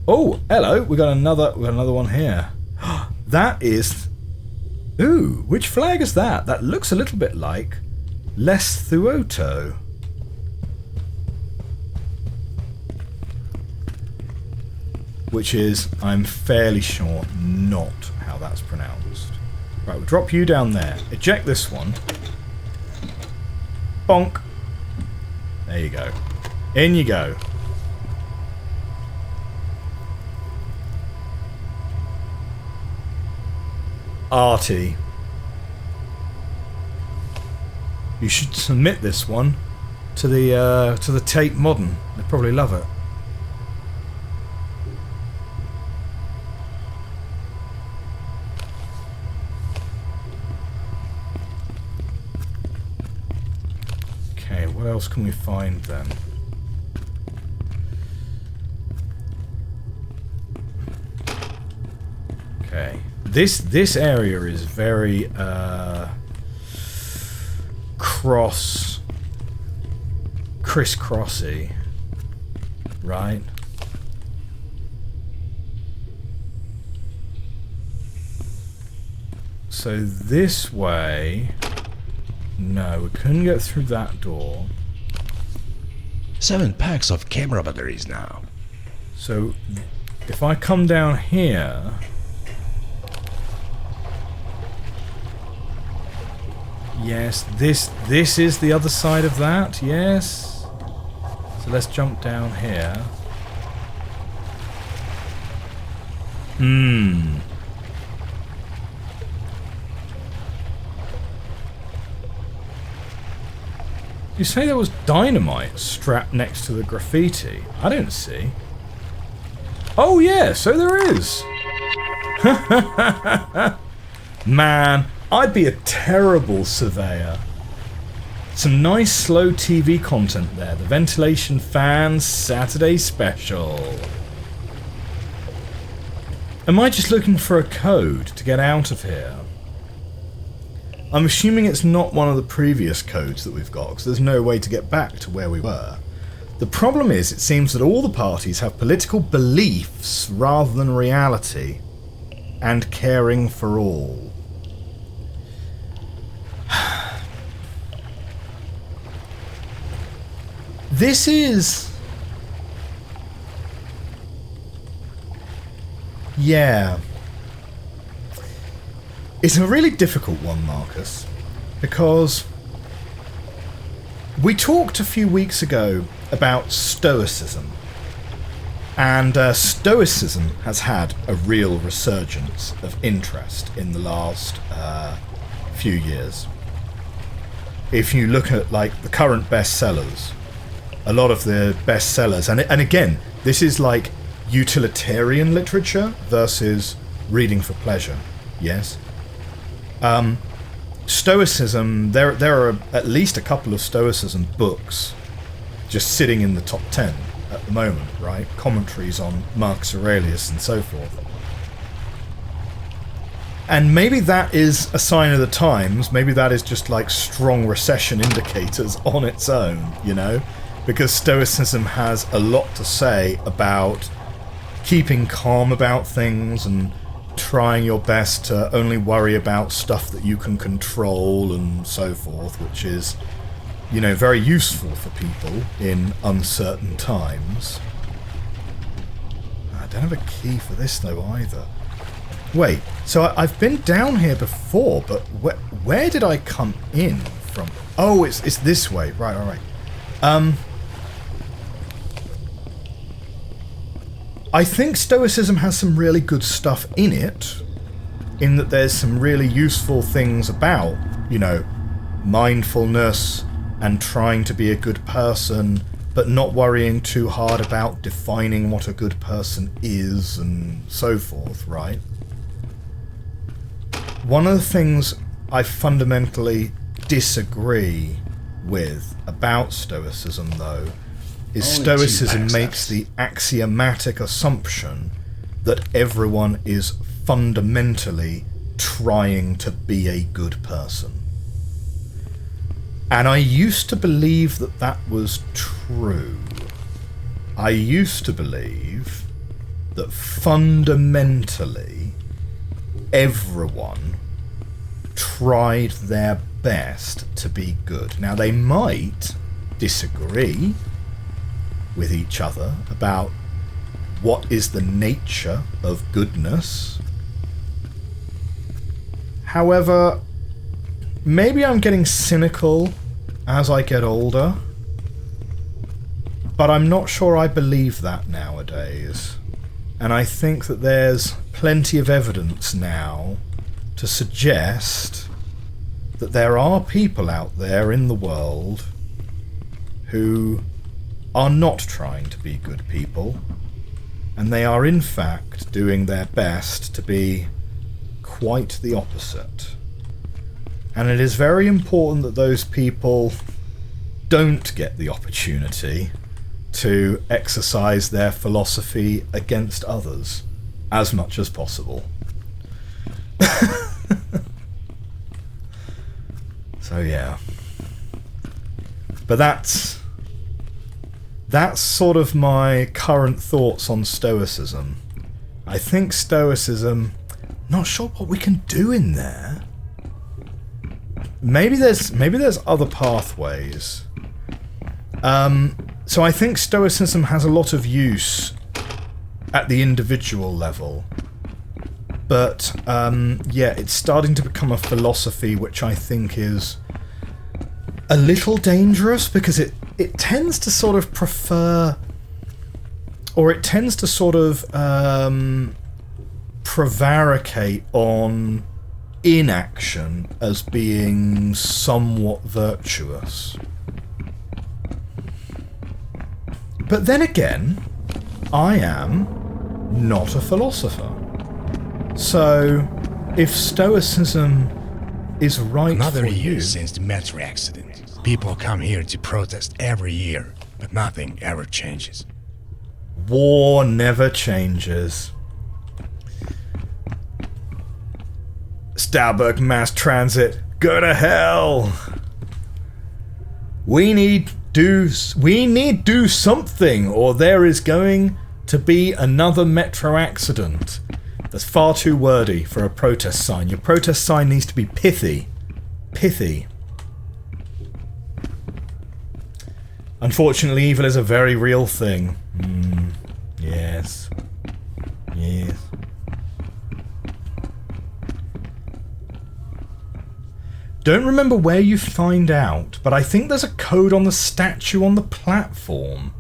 Oh, hello. We got another one here. That is... Ooh, which flag is that? That looks a little bit like Lesotho. Which is, I'm fairly sure, not how that's pronounced. Right, we'll drop you down there. Eject this one. Bonk. There you go. In you go. Artie. You should submit this one to the Tate Modern. They'd probably love it. Okay, what else can we find then? Okay. This area is very crisscrossy, right? So this way... No, we couldn't get through that door. 7 packs of camera batteries now. So if I come down here... Yes, this is the other side of that, yes. So let's jump down here. You say there was dynamite strapped next to the graffiti? I don't see. Oh yeah, so there is. Man, I'd be a terrible surveyor. Some nice slow TV content there. The Ventilation Fans Saturday Special. Am I just looking for a code to get out of here? I'm assuming it's not one of the previous codes that we've got, because there's no way to get back to where we were. The problem is, it seems that all the parties have political beliefs rather than reality, and caring for all. This is... Yeah. It's a really difficult one, Marcus, because we talked a few weeks ago about Stoicism, and Stoicism has had a real resurgence of interest in the last few years. If you look at like the current bestsellers, a lot of the bestsellers, and again, this is like utilitarian literature versus reading for pleasure, yes? Stoicism, there are at least a couple of Stoicism books just sitting in the top 10 at the moment, right? Commentaries on Marcus Aurelius and so forth. And maybe that is a sign of the times, maybe that is just like strong recession indicators on its own, you know? Because Stoicism has a lot to say about keeping calm about things and trying your best to only worry about stuff that you can control and so forth, which is, you know, very useful for people in uncertain times. I don't have a key for this though either. Wait, so I've been down here before, but where did I come in from? Oh, it's this way. Right. I think Stoicism has some really good stuff in it, in that there's some really useful things about, you know, mindfulness and trying to be a good person, but not worrying too hard about defining what a good person is and so forth, right? One of the things I fundamentally disagree with about Stoicism, though, is Stoicism makes the axiomatic assumption that everyone is fundamentally trying to be a good person. And I used to believe that that was true. I used to believe that fundamentally everyone tried their best to be good. Now, they might disagree with each other about what is the nature of goodness. However, maybe I'm getting cynical as I get older, but I'm not sure I believe that nowadays. And I think that there's plenty of evidence now to suggest that there are people out there in the world who are not trying to be good people, and they are in fact doing their best to be quite the opposite. And it is very important that those people don't get the opportunity to exercise their philosophy against others as much as possible. So yeah. But that's sort of my current thoughts on Stoicism. I think Stoicism, not sure what we can do in there. maybe there's other pathways. So I think Stoicism has a lot of use at the individual level. But, yeah, it's starting to become a philosophy which I think is a little dangerous because it tends to sort of prefer... Or it tends to sort of prevaricate on inaction as being somewhat virtuous. But then again, I am not a philosopher. So, if Stoicism is right Another for year you... since the metro accident. People come here to protest every year, but nothing ever changes. War never changes. Stauberg Mass Transit, go to hell! We need do something, or there is going to be another metro accident. That's far too wordy for a protest sign. Your protest sign needs to be pithy. Pithy. Unfortunately, evil is a very real thing. Yes. Yes. Don't remember where you find out, but I think there's a code on the statue on the platform.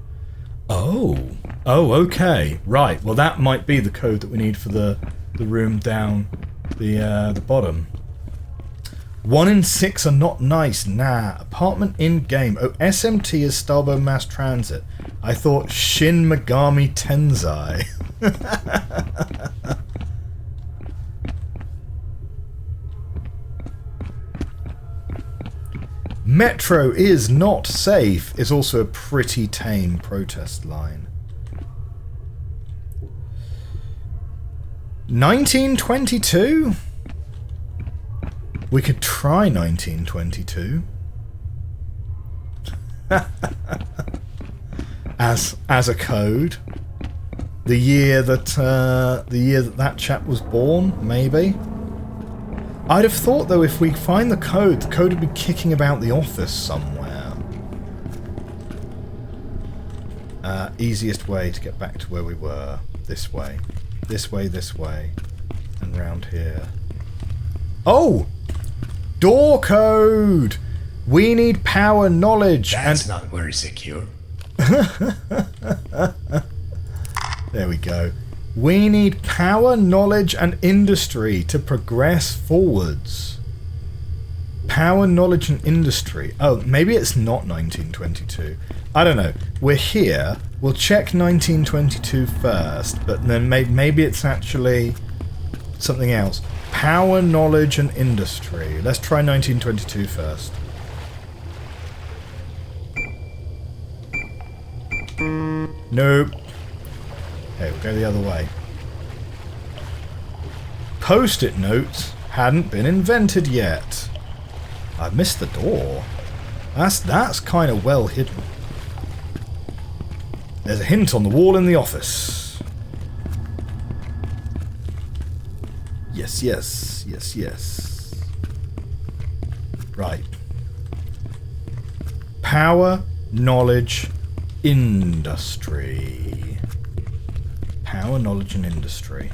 Oh. Oh, okay. Right. Well, that might be the code that we need for the room down the bottom. 1 in 6 are not nice. Nah. Apartment in-game. Oh, SMT is Starbo Mass Transit. I thought Shin Megami Tensei. Metro is not safe is also a pretty tame protest line. 1922? We could try 1922. as a code. The year that chap was born, maybe. I'd have thought though if we find the code would be kicking about the office somewhere. Easiest way to get back to where we were. This way. This way, this way. And round here. Oh! Door code! We need power, knowledge, That's not very secure. There we go. We need power, knowledge, and industry to progress forwards. Power, knowledge, and industry. Oh, maybe it's not 1922. I don't know. We're here. We'll check 1922 first, but then maybe it's actually something else. Power, knowledge, and industry. Let's try 1922 first. Nope. Okay, we'll go the other way. Post-it notes hadn't been invented yet. I missed the door. That's kind of well hidden. There's a hint on the wall in the office. Yes, yes, yes, yes. Right. Power, knowledge, industry. Power, knowledge, and industry.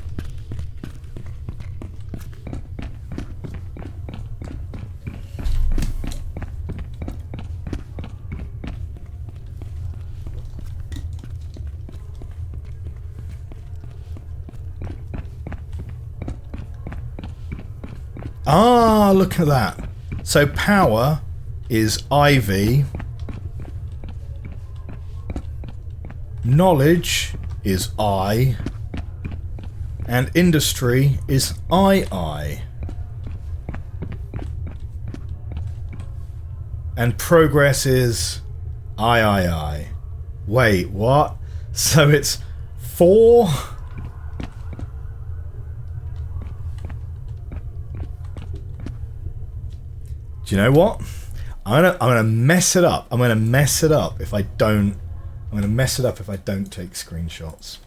Ah, look at that. So power is IV. Knowledge is I. And industry is II. And progress is III. Wait, what? So it's 4... Do you know what? I'm gonna mess it up. I'm gonna mess it up if I don't. I'm gonna mess it up if I don't take screenshots.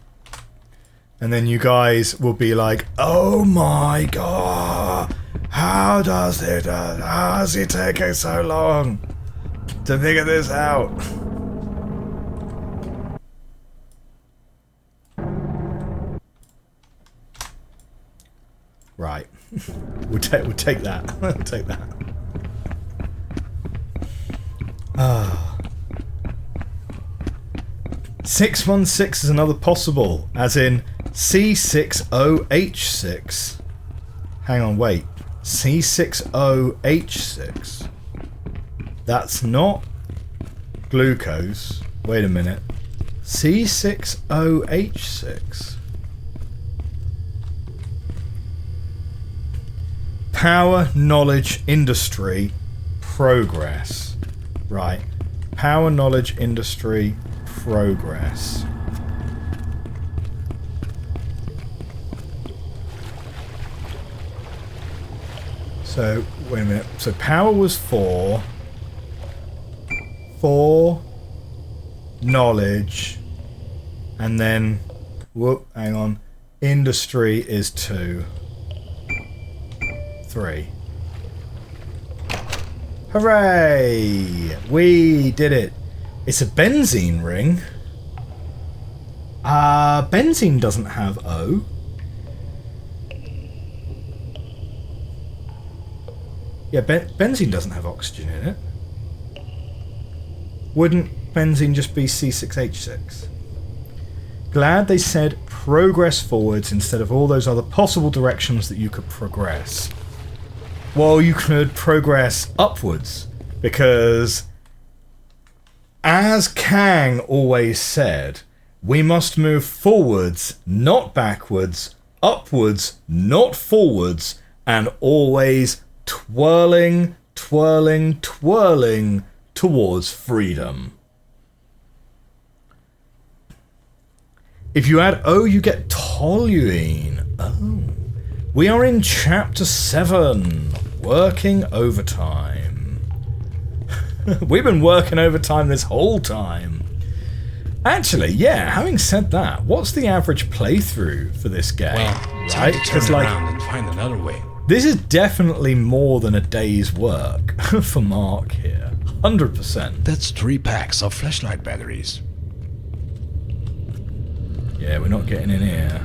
And then you guys will be like, "Oh my god, How does it taking so long to figure this out? Right. We'll take that. We'll take that. Ah. 616 is another possible, as in C60H6. Hang on, wait. C60H6. That's not glucose. Wait a minute. C60H6. Power, knowledge, industry, progress. Right. Power, knowledge, industry, progress. So, wait a minute. So power was 4. 4. Knowledge. And then, whoop, hang on. Industry is 2. 3. Hooray! We did it. It's a benzene ring. Benzene doesn't have O. Yeah, benzene doesn't have oxygen in it. Wouldn't benzene just be C6H6? Glad they said progress forwards instead of all those other possible directions that you could progress. Well, you could progress upwards, because as Kang always said, we must move forwards, not backwards, upwards, not forwards, and always twirling, twirling, twirling towards freedom. If you add O, you get toluene. Oh. We are in Chapter 7, working overtime. We've been working overtime this whole time. Actually, yeah, having said that, what's the average playthrough for this game? Well, time to turn around and find another way. This is definitely more than a day's work for Mark here. 100%. That's 3 packs of flashlight batteries. Yeah, we're not getting in here.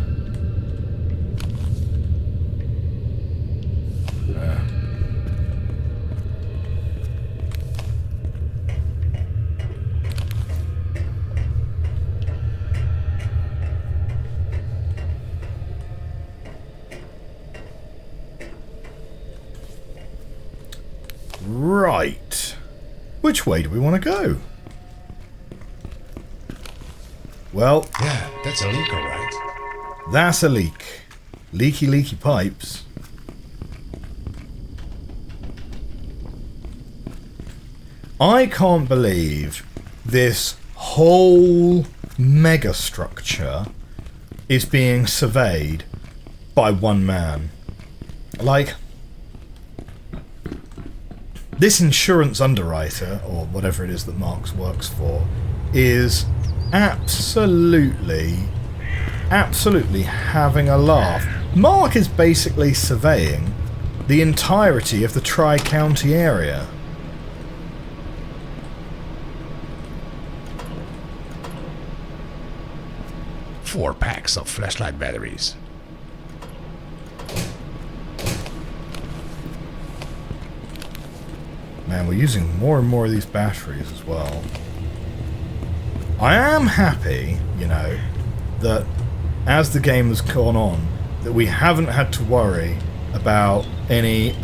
Right. Which way do we want to go? Well... Yeah, that's a leak, alright. That's a leak. Leaky, leaky pipes. I can't believe this whole megastructure is being surveyed by one man. Like... This insurance underwriter, or whatever it is that Marx works for, is absolutely having a laugh. Mark is basically surveying the entirety of the Tri-County area. Four packs of flashlight batteries. Man, we're using more and more of these batteries as well. I am happy, you know, that as the game has gone on, that we haven't had to worry about any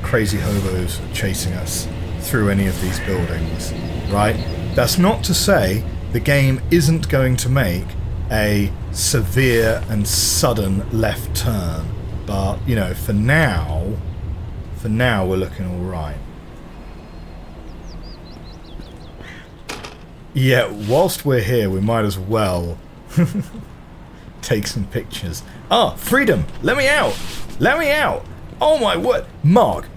crazy hobos chasing us through any of these buildings, right? That's not to say the game isn't going to make a severe and sudden left turn, but, you know, for now we're looking all right. Yeah, whilst we're here, we might as well take some pictures. Ah, freedom! Let me out! Let me out! Oh my word! Mark,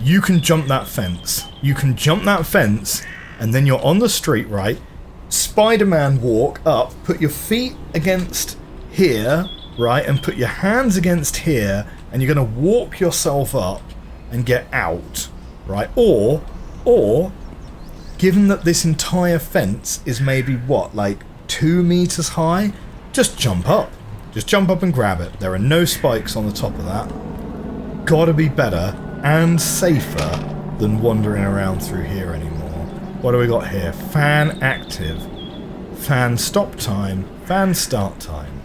you can jump that fence. You can jump that fence, and then you're on the street, right? Spider-Man walk up, put your feet against here, right? And put your hands against here, and you're going to walk yourself up and get out, right? Or, given that this entire fence is maybe, what, like 2 meters high, just jump up. Just jump up and grab it. There are no spikes on the top of that. Gotta be better and safer than wandering around through here anymore. What do we got here? Fan active. Fan stop time. Fan start time.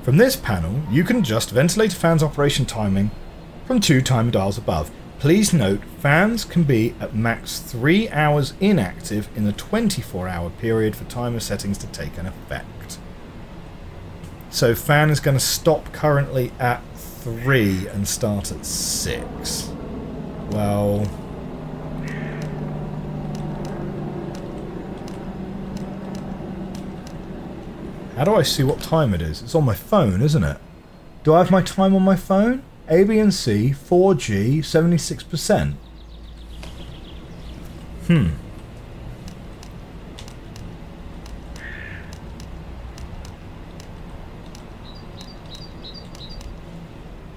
From this panel, you can adjust ventilator fan's operation timing from 2 timer dials above. Please note, fans can be at max 3 hours inactive in the 24-hour period for timer settings to take an effect. So fan is going to stop currently at 3 and start at 6. Well, how do I see what time it is? It's on my phone, isn't it? Do I have my time on my phone? A, B and C, 4G, 76%.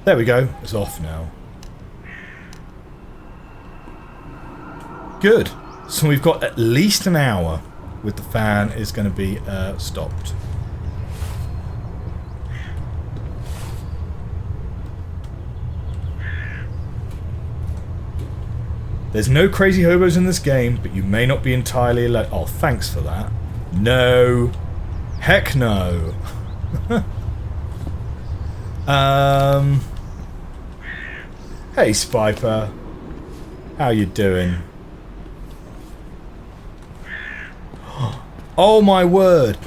There we go. It's off now. Good. So we've got at least an hour with the fan is going to be stopped. There's no crazy hobos in this game, but you may not be entirely alone. Oh, thanks for that. No. Heck no. Hey, Spiper. How you doing? Oh my word.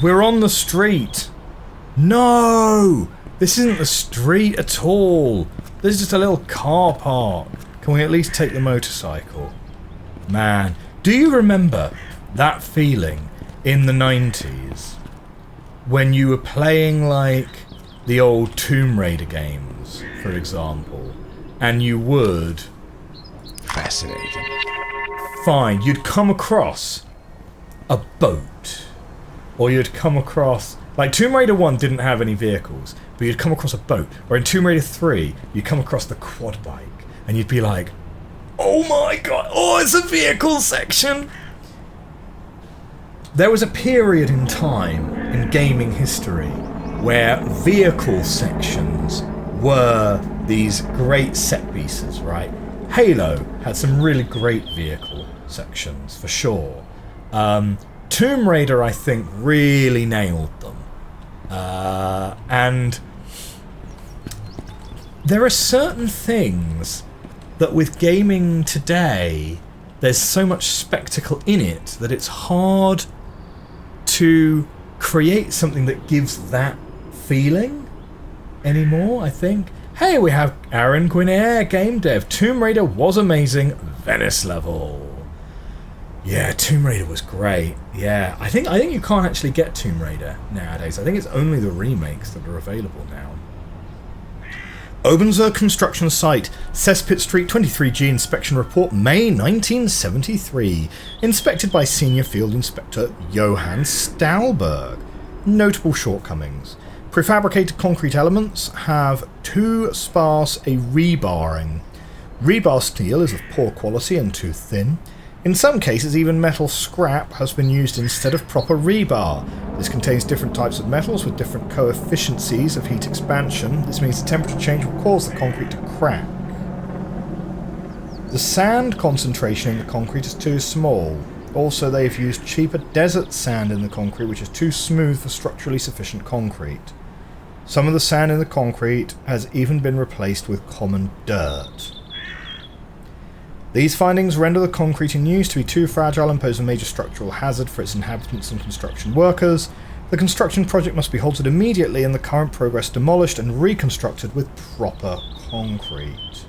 We're on the street. No! This isn't the street at all. This is just a little car park. Can we at least take the motorcycle? Man, do you remember that feeling in the 90s when you were playing like the old Tomb Raider games, for example, and you would... Fascinating. Fine, you'd come across a boat, or you'd come across... Like, Tomb Raider 1 didn't have any vehicles, but you'd come across a boat. Or in Tomb Raider 3, you'd come across the quad bike, and you'd be like, oh my god, oh, it's a vehicle section! There was a period in time in gaming history where vehicle sections were these great set pieces, right? Halo had some really great vehicle sections, for sure. Tomb Raider, I think, really nailed them. And there are certain things that with gaming today, there's so much spectacle in it that it's hard to create something that gives that feeling anymore, I think. Hey, we have Aaron Guinair, game dev. Tomb Raider was amazing. Venice level. Yeah, Tomb Raider was great. Yeah, I think you can't actually get Tomb Raider nowadays. I think it's only the remakes that are available now. Obenzer construction site, Cesspit Street 23G inspection report, May 1973. Inspected by Senior Field Inspector Johann Stahlberg. Notable shortcomings. Prefabricated concrete elements have too sparse a rebarring. Rebar steel is of poor quality and too thin. In some cases, even metal scrap has been used instead of proper rebar. This contains different types of metals with different coefficiencies of heat expansion. This means the temperature change will cause the concrete to crack. The sand concentration in the concrete is too small. Also, they've used cheaper desert sand in the concrete, which is too smooth for structurally sufficient concrete. Some of the sand in the concrete has even been replaced with common dirt. These findings render the concrete in use to be too fragile and pose a major structural hazard for its inhabitants and construction workers. The construction project must be halted immediately and the current progress demolished and reconstructed with proper concrete.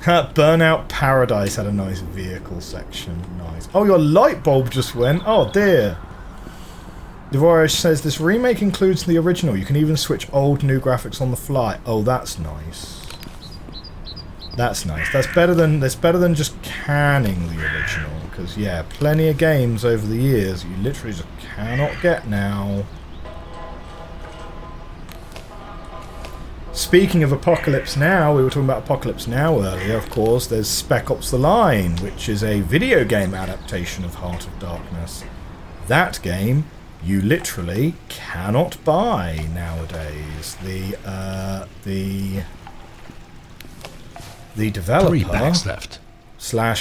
Burnout Paradise had a nice vehicle section. Nice. Oh, your light bulb just went. Oh dear. Devoresh says this remake includes the original. You can even switch old new graphics on the fly. Oh, that's nice. That's nice. That's better than just canning the original. Because yeah, plenty of games over the years you literally just cannot get now. Speaking of Apocalypse Now, we were talking about Apocalypse Now earlier, of course. There's Spec Ops The Line, which is a video game adaptation of Heart of Darkness. That game you literally cannot buy nowadays. The developer 3 packs left.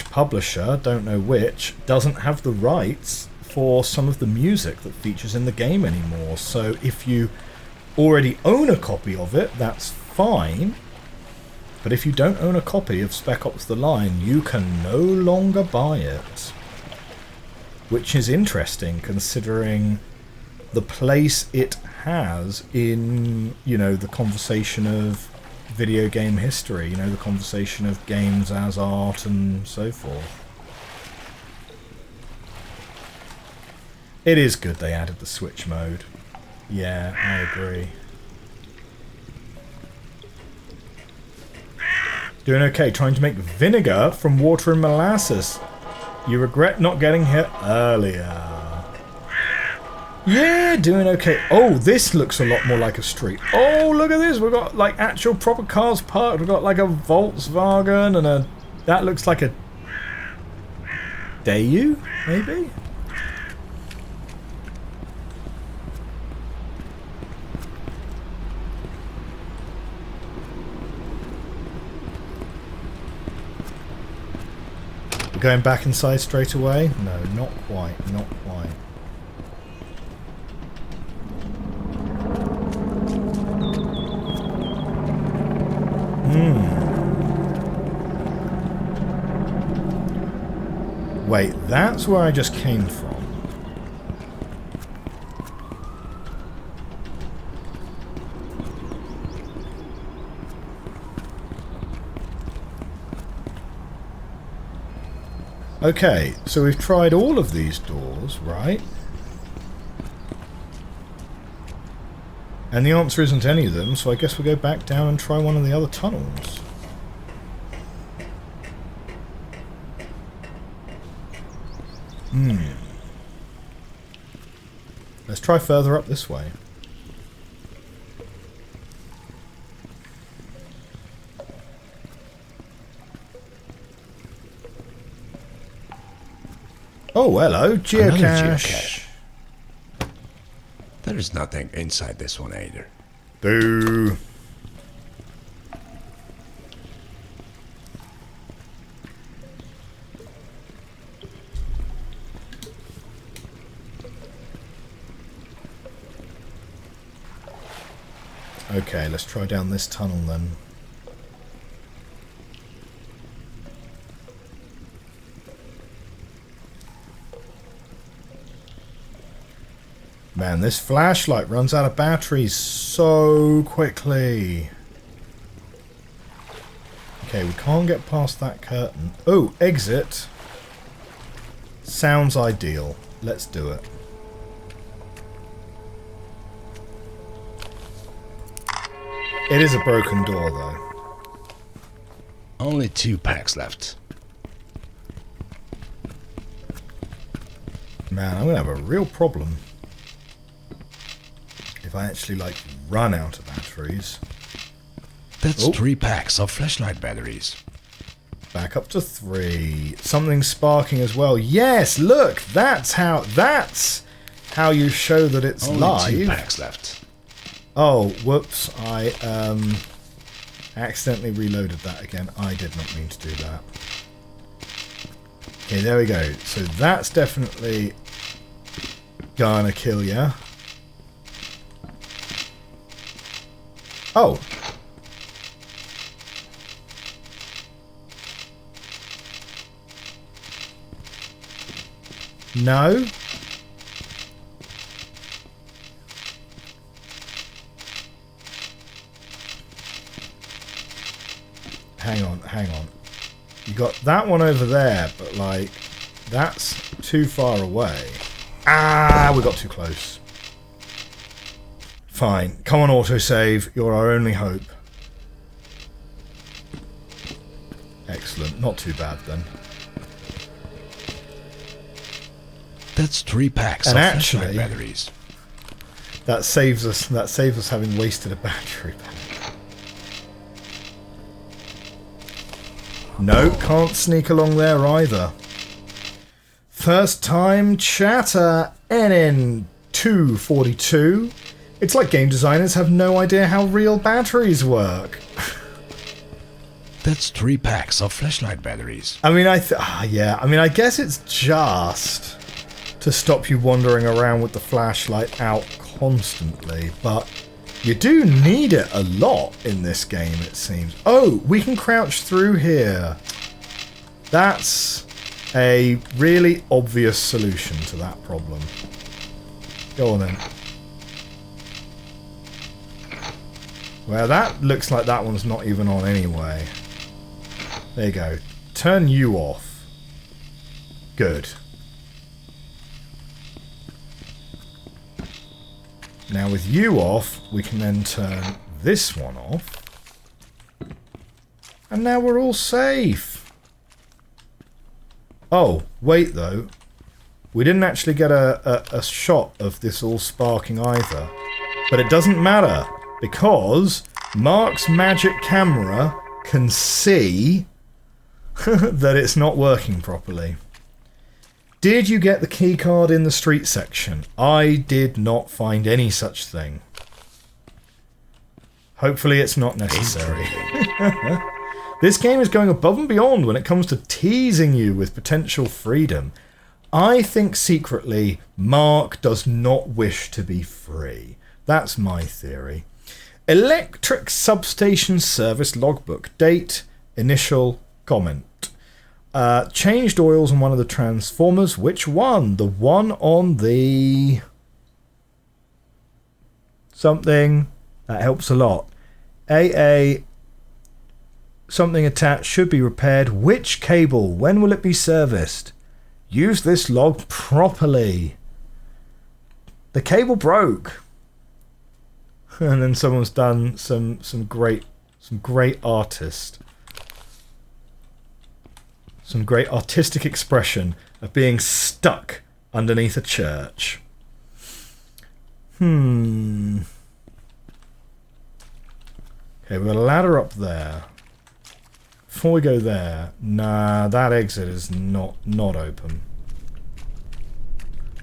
/ publisher, don't know which, doesn't have the rights for some of the music that features in the game anymore. So if you already own a copy of it, that's fine. But if you don't own a copy of Spec Ops The Line, you can no longer buy it. Which is interesting, considering the place it has in, you know, the conversation of video game history, you know, the conversation of games as art and so forth. It is good they added the Switch mode. Yeah, I agree. Doing okay, trying to make vinegar from water and molasses. You regret not getting here earlier. Yeah, doing okay. Oh, this looks a lot more like a street. Oh, look at this. We've got like actual proper cars parked. We've got like a Volkswagen and a... That looks like a... Daewoo, maybe? We're going back inside straight away? No, not quite, not quite. Wait, that's where I just came from. Okay, so we've tried all of these doors, right? And the answer isn't any of them, so I guess we'll go back down and try one of the other tunnels. Let's try further up this way. Oh, hello, geocache. There is nothing inside this one either. Boo. Okay, let's try down this tunnel then. Man, this flashlight runs out of batteries so quickly. Okay, we can't get past that curtain. Oh, exit. Sounds ideal. Let's do it. It is a broken door, though. Only 2 packs left. Man, I'm going to have a real problem if I actually, like, run out of batteries. That's 3 packs of flashlight batteries. Back up to 3. Something's sparking as well. Yes, look, that's how you show that it's Only live. 2 packs left. Oh, whoops, I accidentally reloaded that again. I did not mean to do that. Okay, there we go. So that's definitely gonna kill ya. Oh. No. Hang on. You got that one over there, but like, that's too far away. Ah, we got too close. Fine. Come on, autosave. You're our only hope. Excellent. Not too bad then. That's 3 packs And of actually, flashlight batteries. That saves us having wasted a battery pack. No, can't sneak along there either. First time chatter, NN242. It's like game designers have no idea how real batteries work. That's 3 packs of flashlight batteries. I mean, I guess it's just to stop you wandering around with the flashlight out constantly, but you do need it a lot in this game, it seems. Oh, we can crouch through here. That's a really obvious solution to that problem. Go on then. Well, that looks like that one's not even on anyway. There you go. Turn you off. Good. Now with you off, we can then turn this one off. And now we're all safe. Oh, wait though. We didn't actually get a shot of this all sparking either. But it doesn't matter, because Mark's magic camera can see that it's not working properly. Did you get the key card in the street section? I did not find any such thing. Hopefully it's not necessary. This game is going above and beyond when it comes to teasing you with potential freedom. I think secretly Mark does not wish to be free. That's my theory. Electric substation service logbook. Date, initial, comment. Changed oils on one of the transformers. Which one? The one on the... something. That helps a lot. AA... something attached should be repaired. Which cable? When will it be serviced? Use this log properly. The cable broke. And then someone's done some great artist. Some great artistic expression of being stuck underneath a church. Okay, we've got a ladder up there. Before we go there, nah, that exit is not open.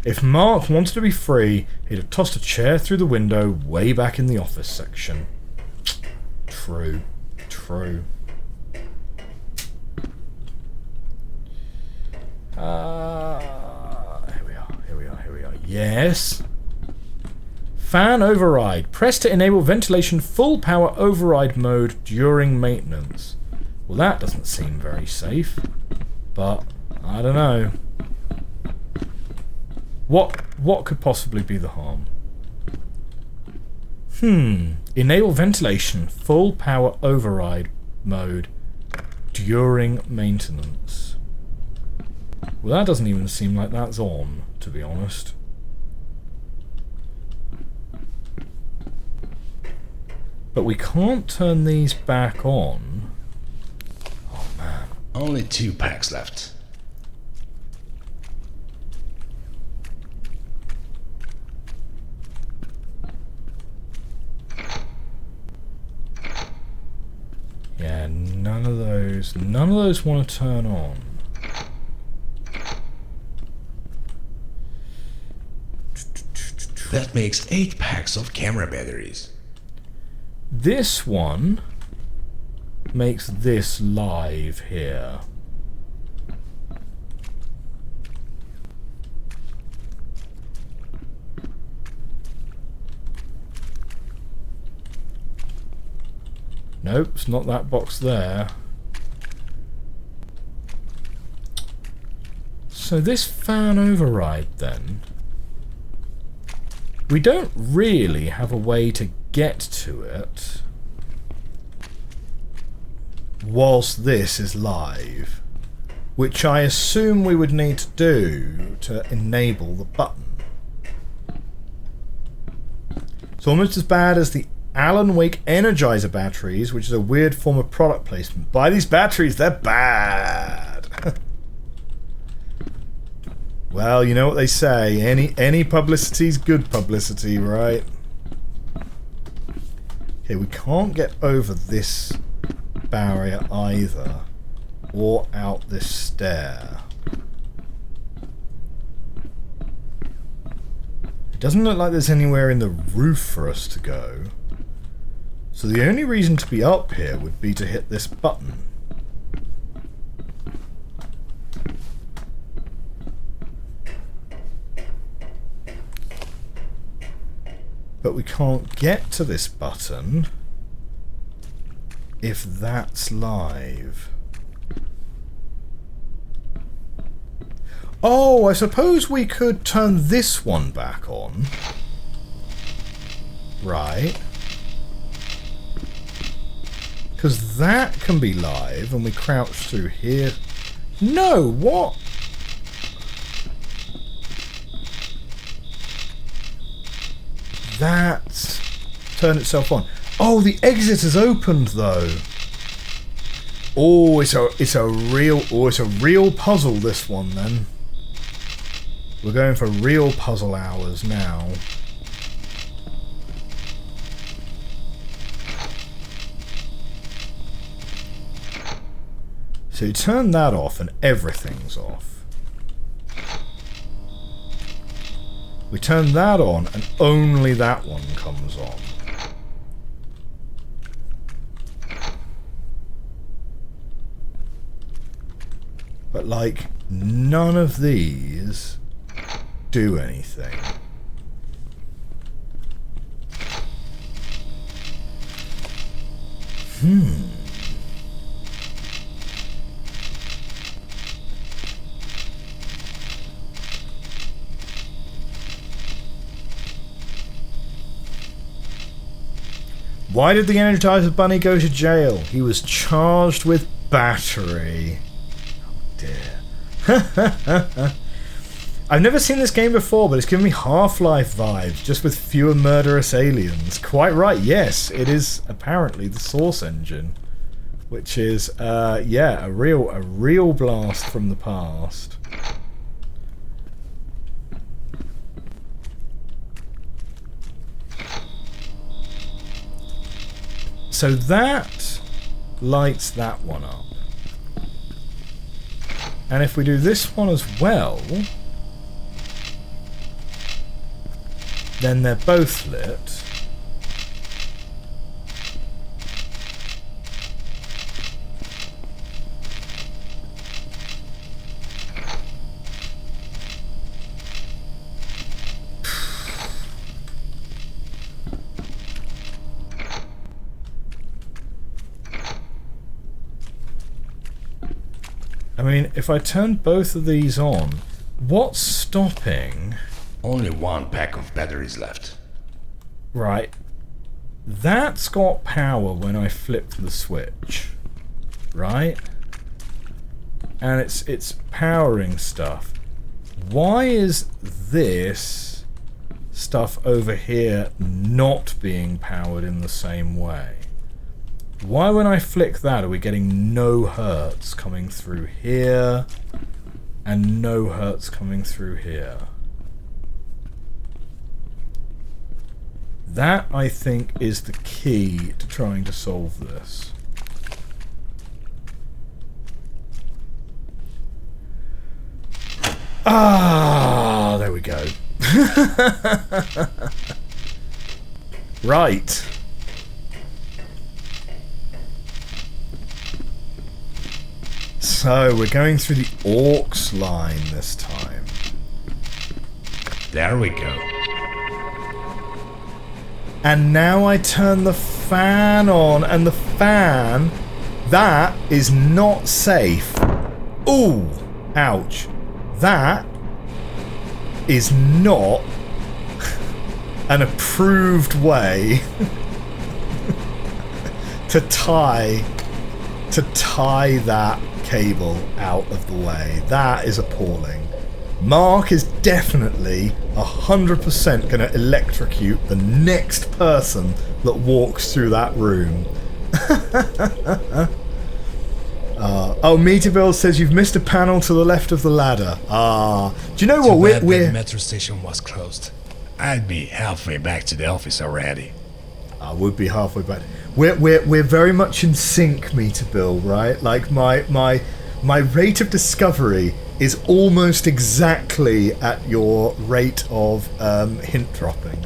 If Mark wanted to be free, he'd have tossed a chair through the window way back in the office section. True. Here we are. Yes. Fan override. Press to enable ventilation full power override mode during maintenance. Well, that doesn't seem very safe, but I don't know. What could possibly be the harm? Enable ventilation full power override mode during maintenance. Well, that doesn't even seem like that's on, to be honest. But we can't turn these back on. Oh, man. Only 2 packs left. Yeah, none of those want to turn on. That makes 8 packs of camera batteries. This one makes this live here. Nope, it's not that box there. So this fan override then, we don't really have a way to get to it whilst this is live, which I assume we would need to do to enable the button. It's almost as bad as the Alan Wake Energizer batteries, which is a weird form of product placement. Buy these batteries, they're bad. Well, you know what they say, any publicity's good publicity, right? Okay, we can't get over this barrier either. or out this stair. It doesn't look like there's anywhere in the roof for us to go. So the only reason to be up here would be to hit this button. But we can't get to this button if that's live. Oh, I suppose we could turn this one back on. Right. Because that can be live and we crouch through here. No, what? That's turned itself on. Oh, the exit has opened though. Oh, it's a real puzzle, this one then. We're going for real puzzle hours now. So you turn that off and everything's off. We turn that on and only that one comes on. But like, none of these do anything. Why did the Energizer Bunny go to jail? He was charged with battery. Oh dear. I've never seen this game before, but it's giving me Half-Life vibes, just with fewer murderous aliens. Quite right, yes, it is apparently the Source engine, which is, yeah, a real blast from the past. So that lights that one up. And if we do this one as well, then they're both lit. I mean, if I turn both of these on, what's stopping? Only one pack of batteries left. Right. That's got power when I flip the switch. Right? And it's powering stuff. Why is this stuff over here not being powered in the same way? Why when I flick that are we getting no hertz coming through here and no hertz coming through here? That, I think, is the key to trying to solve this. Ah, there we go. Right. So, we're going through the aux line this time. There we go. And now I turn the fan on, and the fan, that is not safe. Ooh, ouch. That is not an approved way to tie that cable out of the way. That is appalling. Mark is definitely 100% going to electrocute the next person that walks through that room. Oh, Meaty Bill says you've missed a panel to the left of the ladder. Do you know what? The metro station was closed. I'd be halfway back to the office already. I would be halfway back. We're very much in sync, Meaty Bill, right? Like my My rate of discovery is almost exactly at your rate of hint dropping.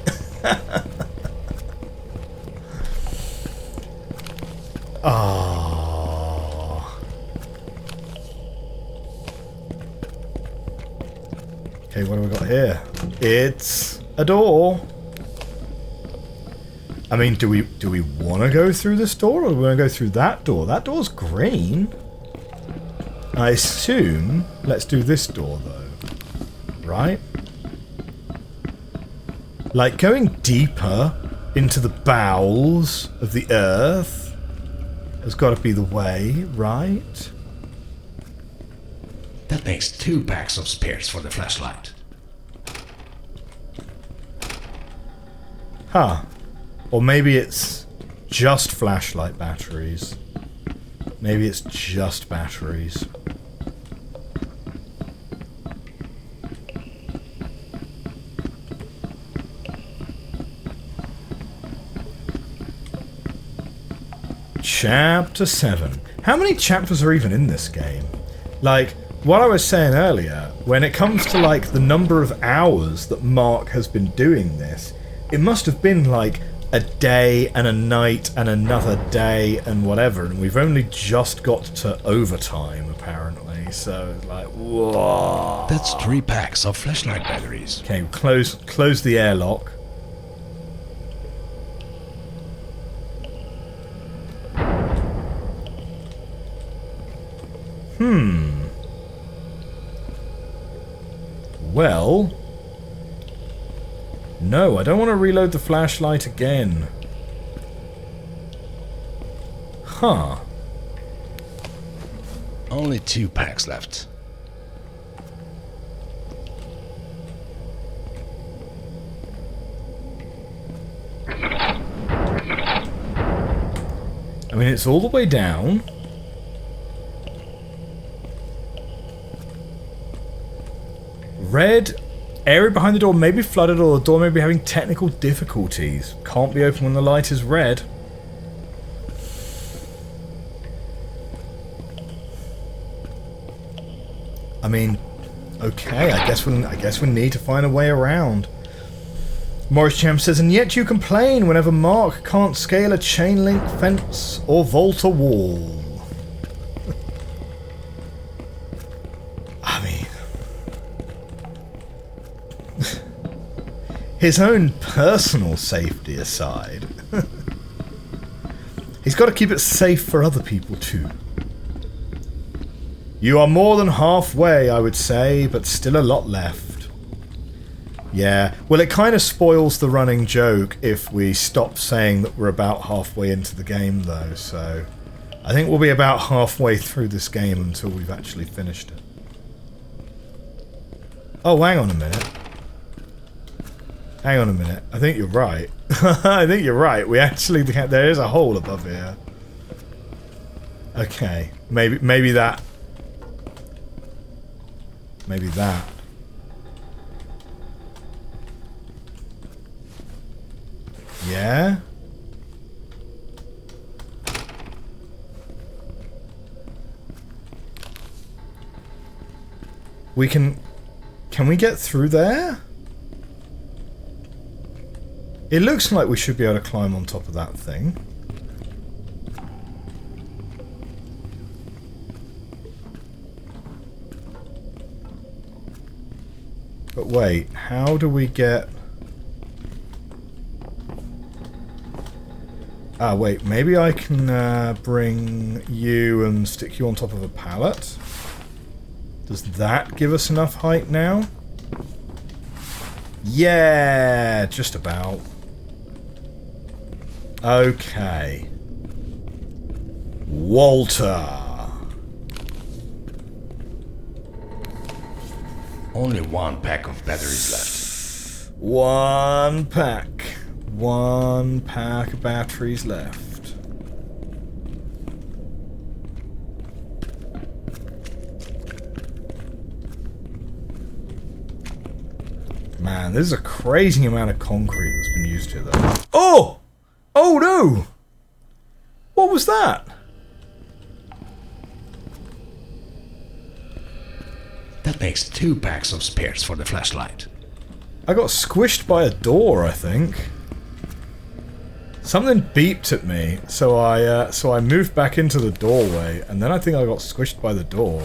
Ah. Okay, what have we got here? It's a door. I mean, do we want to go through this door, or do we want to go through that door? That door's green. I assume let's do this door though, right? Like going deeper into the bowels of the earth has got to be the way, right? That makes 2 packs of spares for the flashlight. Huh. Or maybe it's just flashlight batteries. Maybe it's just batteries. Chapter 7. How many chapters are even in this game? Like, what I was saying earlier, when it comes to like the number of hours that Mark has been doing this, it must have been like a day and a night and another day and whatever, and we've only just got to overtime apparently, so like, whoa. That's 3 packs of flashlight batteries. Okay, close the airlock. Well, no, I don't want to reload the flashlight again. Huh. Only 2 packs left. I mean, it's all the way down. Red area behind the door may be flooded, or the door may be having technical difficulties. Can't be opened when the light is red. I mean, okay, I guess we need to find a way around. Morris Cham says, and yet you complain whenever Mark can't scale a chain link fence or vault a wall. I mean, his own personal safety aside, he's got to keep it safe for other people too. You are more than halfway, I would say, but still a lot left. Yeah, well, it kind of spoils the running joke if we stop saying that we're about halfway into the game, though, so I think we'll be about halfway through this game until we've actually finished it. Oh, hang on a minute. Hang on a minute. I think you're right. I think you're right. We actually... There is a hole above here. Okay. Maybe that... Maybe that. Yeah? We can... Can we get through there? It looks like we should be able to climb on top of that thing. But wait, how do we get... Ah, wait, maybe I can bring you and stick you on top of a pallet? Does that give us enough height now? Yeah, just about. Okay. Walter. Only 1 pack of batteries left. 1 pack. 1 pack of batteries left. Man, this is a crazy amount of concrete that's been used here, though. Oh! Oh no! What was that? That makes 2 packs of spares for the flashlight. I got squished by a door, I think. Something beeped at me, so I moved back into the doorway, and then I think I got squished by the door.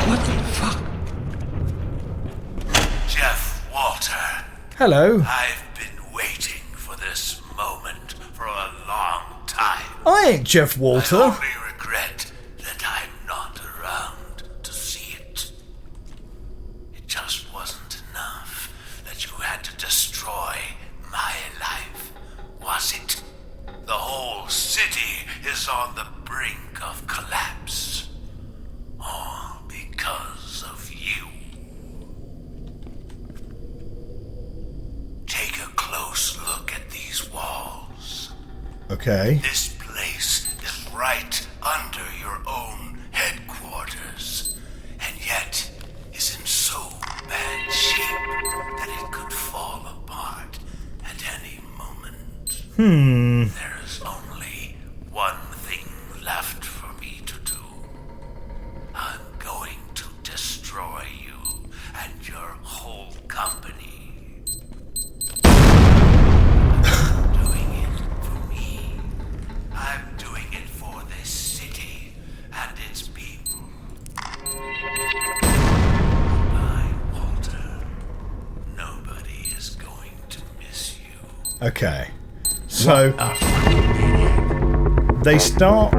What the fuck? Jeff Walter. Hello. I've been waiting for this moment for a long time. I ain't Jeff Walter. I only regret that I'm not around to see it. It just wasn't enough that you had to destroy my life, was it? The whole city is on the brink of collapse. All because of you. Take a close look at these walls. Okay. This place is right under your own headquarters, and yet is in so bad shape that it could fall apart at any moment. There is only one thing left for me to do. I'm going to destroy you and your whole company. I'm doing it for me. I'm doing it for this city and its people. Goodbye, Walter. Nobody is going to miss you. Okay. So they start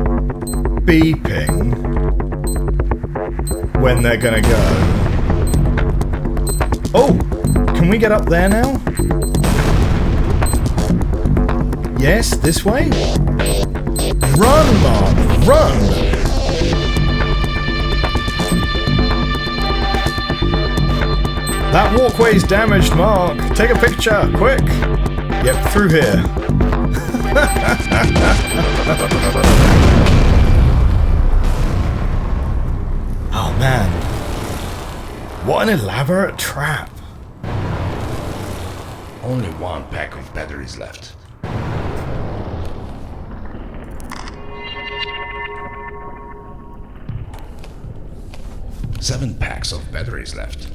beeping when they're gonna go. Oh! Can we get up there now? Yes, this way? Run, Mark! Run! That walkway's damaged, Mark. Take a picture, quick! Yep, through here. Oh man. What an elaborate trap. Only 1 pack of batteries left. Seven packs of batteries left.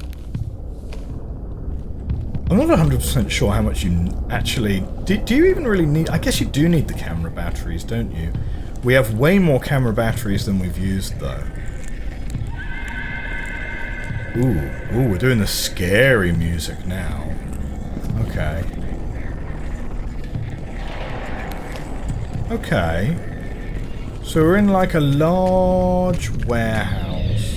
I'm not 100% sure how much you actually... Do you even really need... I guess you do need the camera batteries, don't you? We have way more camera batteries than we've used, though. Ooh, we're doing the scary music now. Okay. Okay. So we're in like a large warehouse.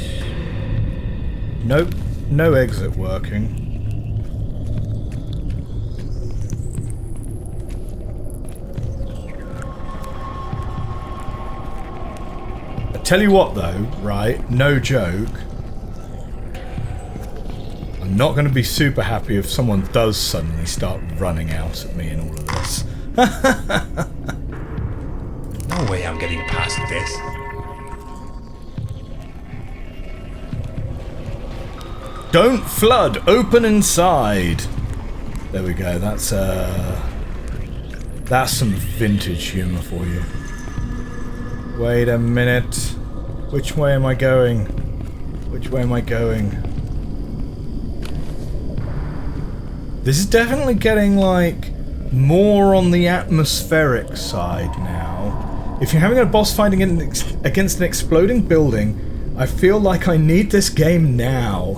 Nope, no exit working. Tell you what though, right, no joke, I'm not going to be super happy if someone does suddenly start running out at me in all of this. No way I'm getting past this. Don't flood, open inside. There we go, that's some vintage humour for you. Wait a minute. Which way am I going? Which way am I going? This is definitely getting, like, more on the atmospheric side now. If you're having a boss fight against an exploding building, I feel like I need this game now.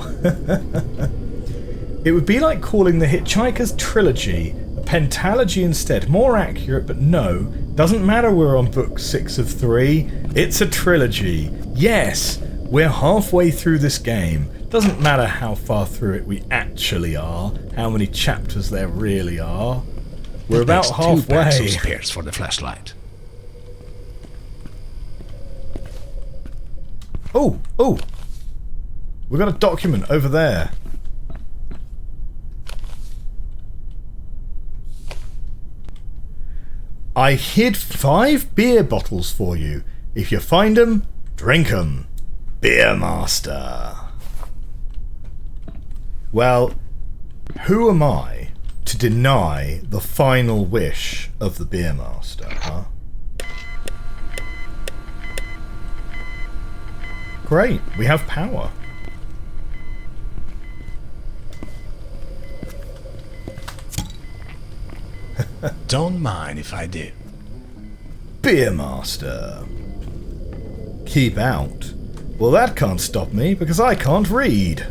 It would be like calling the Hitchhiker's Trilogy a pentalogy instead. More accurate, but no. Doesn't matter we're on book 6 of 3. It's a trilogy. Yes, we're halfway through this game. Doesn't matter how far through it we actually are, how many chapters there really are. We're about halfway. 2 packs of spares for the flashlight. Oh, we've got a document over there. I hid 5 beer bottles for you. If you find them, drink them. Beer Master. Well, who am I to deny the final wish of the beer master, huh? Great, we have power. Don't mind if I do. Beer master. Keep out. Well, that can't stop me because I can't read.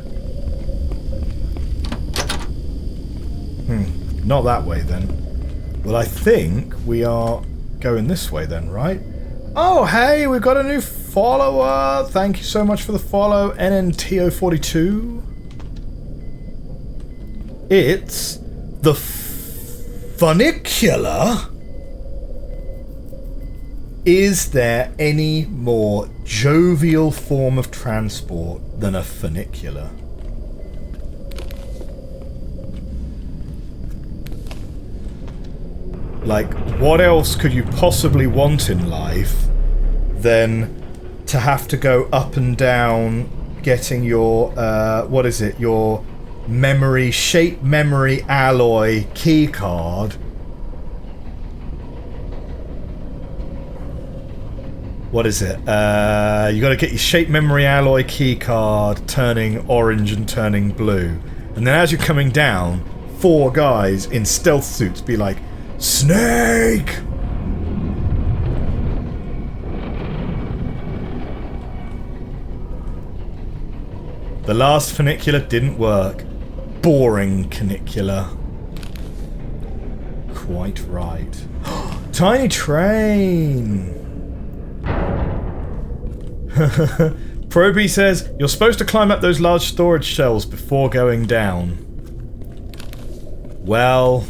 Not that way then. Well, I think we are going this way then, right? Oh, hey, we've got a new follower. Thank you so much for the follow, NNTO42. It's the funicular. Is there any more jovial form of transport than a funicular? Like, what else could you possibly want in life than to have to go up and down getting your, what is it, your shape memory alloy key card? What is it? You got to get your shape memory alloy key card turning orange and turning blue. And then as you're coming down, 4 guys in stealth suits be like, Snake! The last funicular didn't work. Boring cunicular. Quite right. Tiny train! Proby says, you're supposed to climb up those large storage shelves before going down. Well...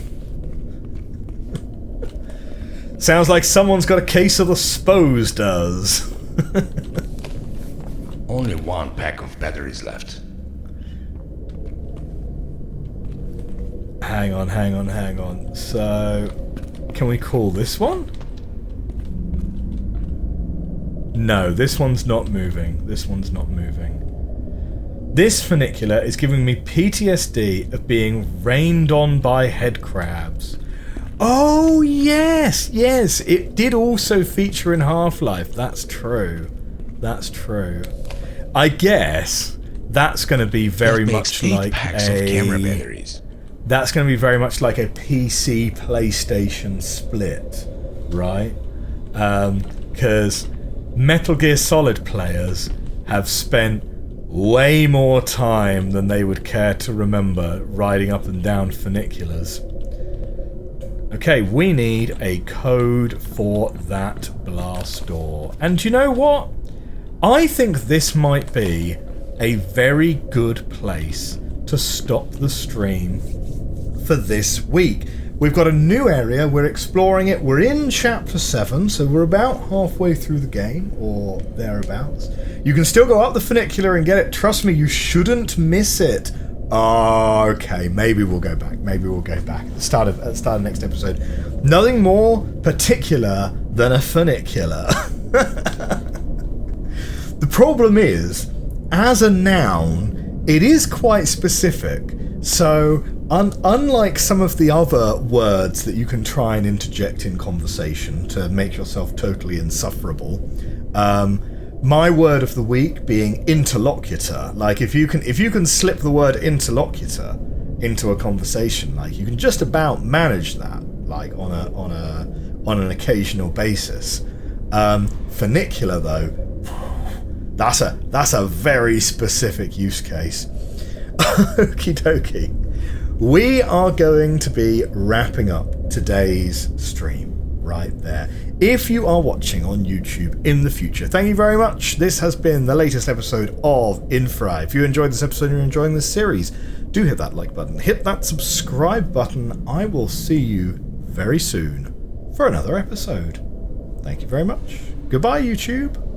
sounds like someone's got a case of the spose does. Only 1 pack of batteries left. Hang on. So, can we call this one? No, this one's not moving. This funicular is giving me PTSD of being rained on by head crabs. Oh, yes, it did also feature in Half-Life. That's true. I guess that's going to be very much like that's going to be very much like a PC PlayStation split, right? Because Metal Gear Solid players have spent way more time than they would care to remember riding up and down funiculars. Okay, we need a code for that blast door. And you know what? I think this might be a very good place to stop the stream for this week. We've got a new area, we're exploring it, we're in Chapter 7, so we're about halfway through the game, or thereabouts. You can still go up the funicular and get it, trust me, you shouldn't miss it. Oh, okay, maybe we'll go back, at the start of next episode. Nothing more particular than a funicular. The problem is, as a noun, it is quite specific, so unlike some of the other words that you can try and interject in conversation to make yourself totally insufferable, my word of the week being interlocutor. Like if you can slip the word interlocutor into a conversation, like you can just about manage that, like on an occasional basis. Funicular though, that's a very specific use case. Okie dokie. We are going to be wrapping up today's stream right there. If you are watching on YouTube in the future, thank you very much. This has been the latest episode of Infra. If you enjoyed this episode and you're enjoying this series, do hit that like button, hit that subscribe button. I will see you very soon for another episode. Thank you very much. Goodbye, YouTube.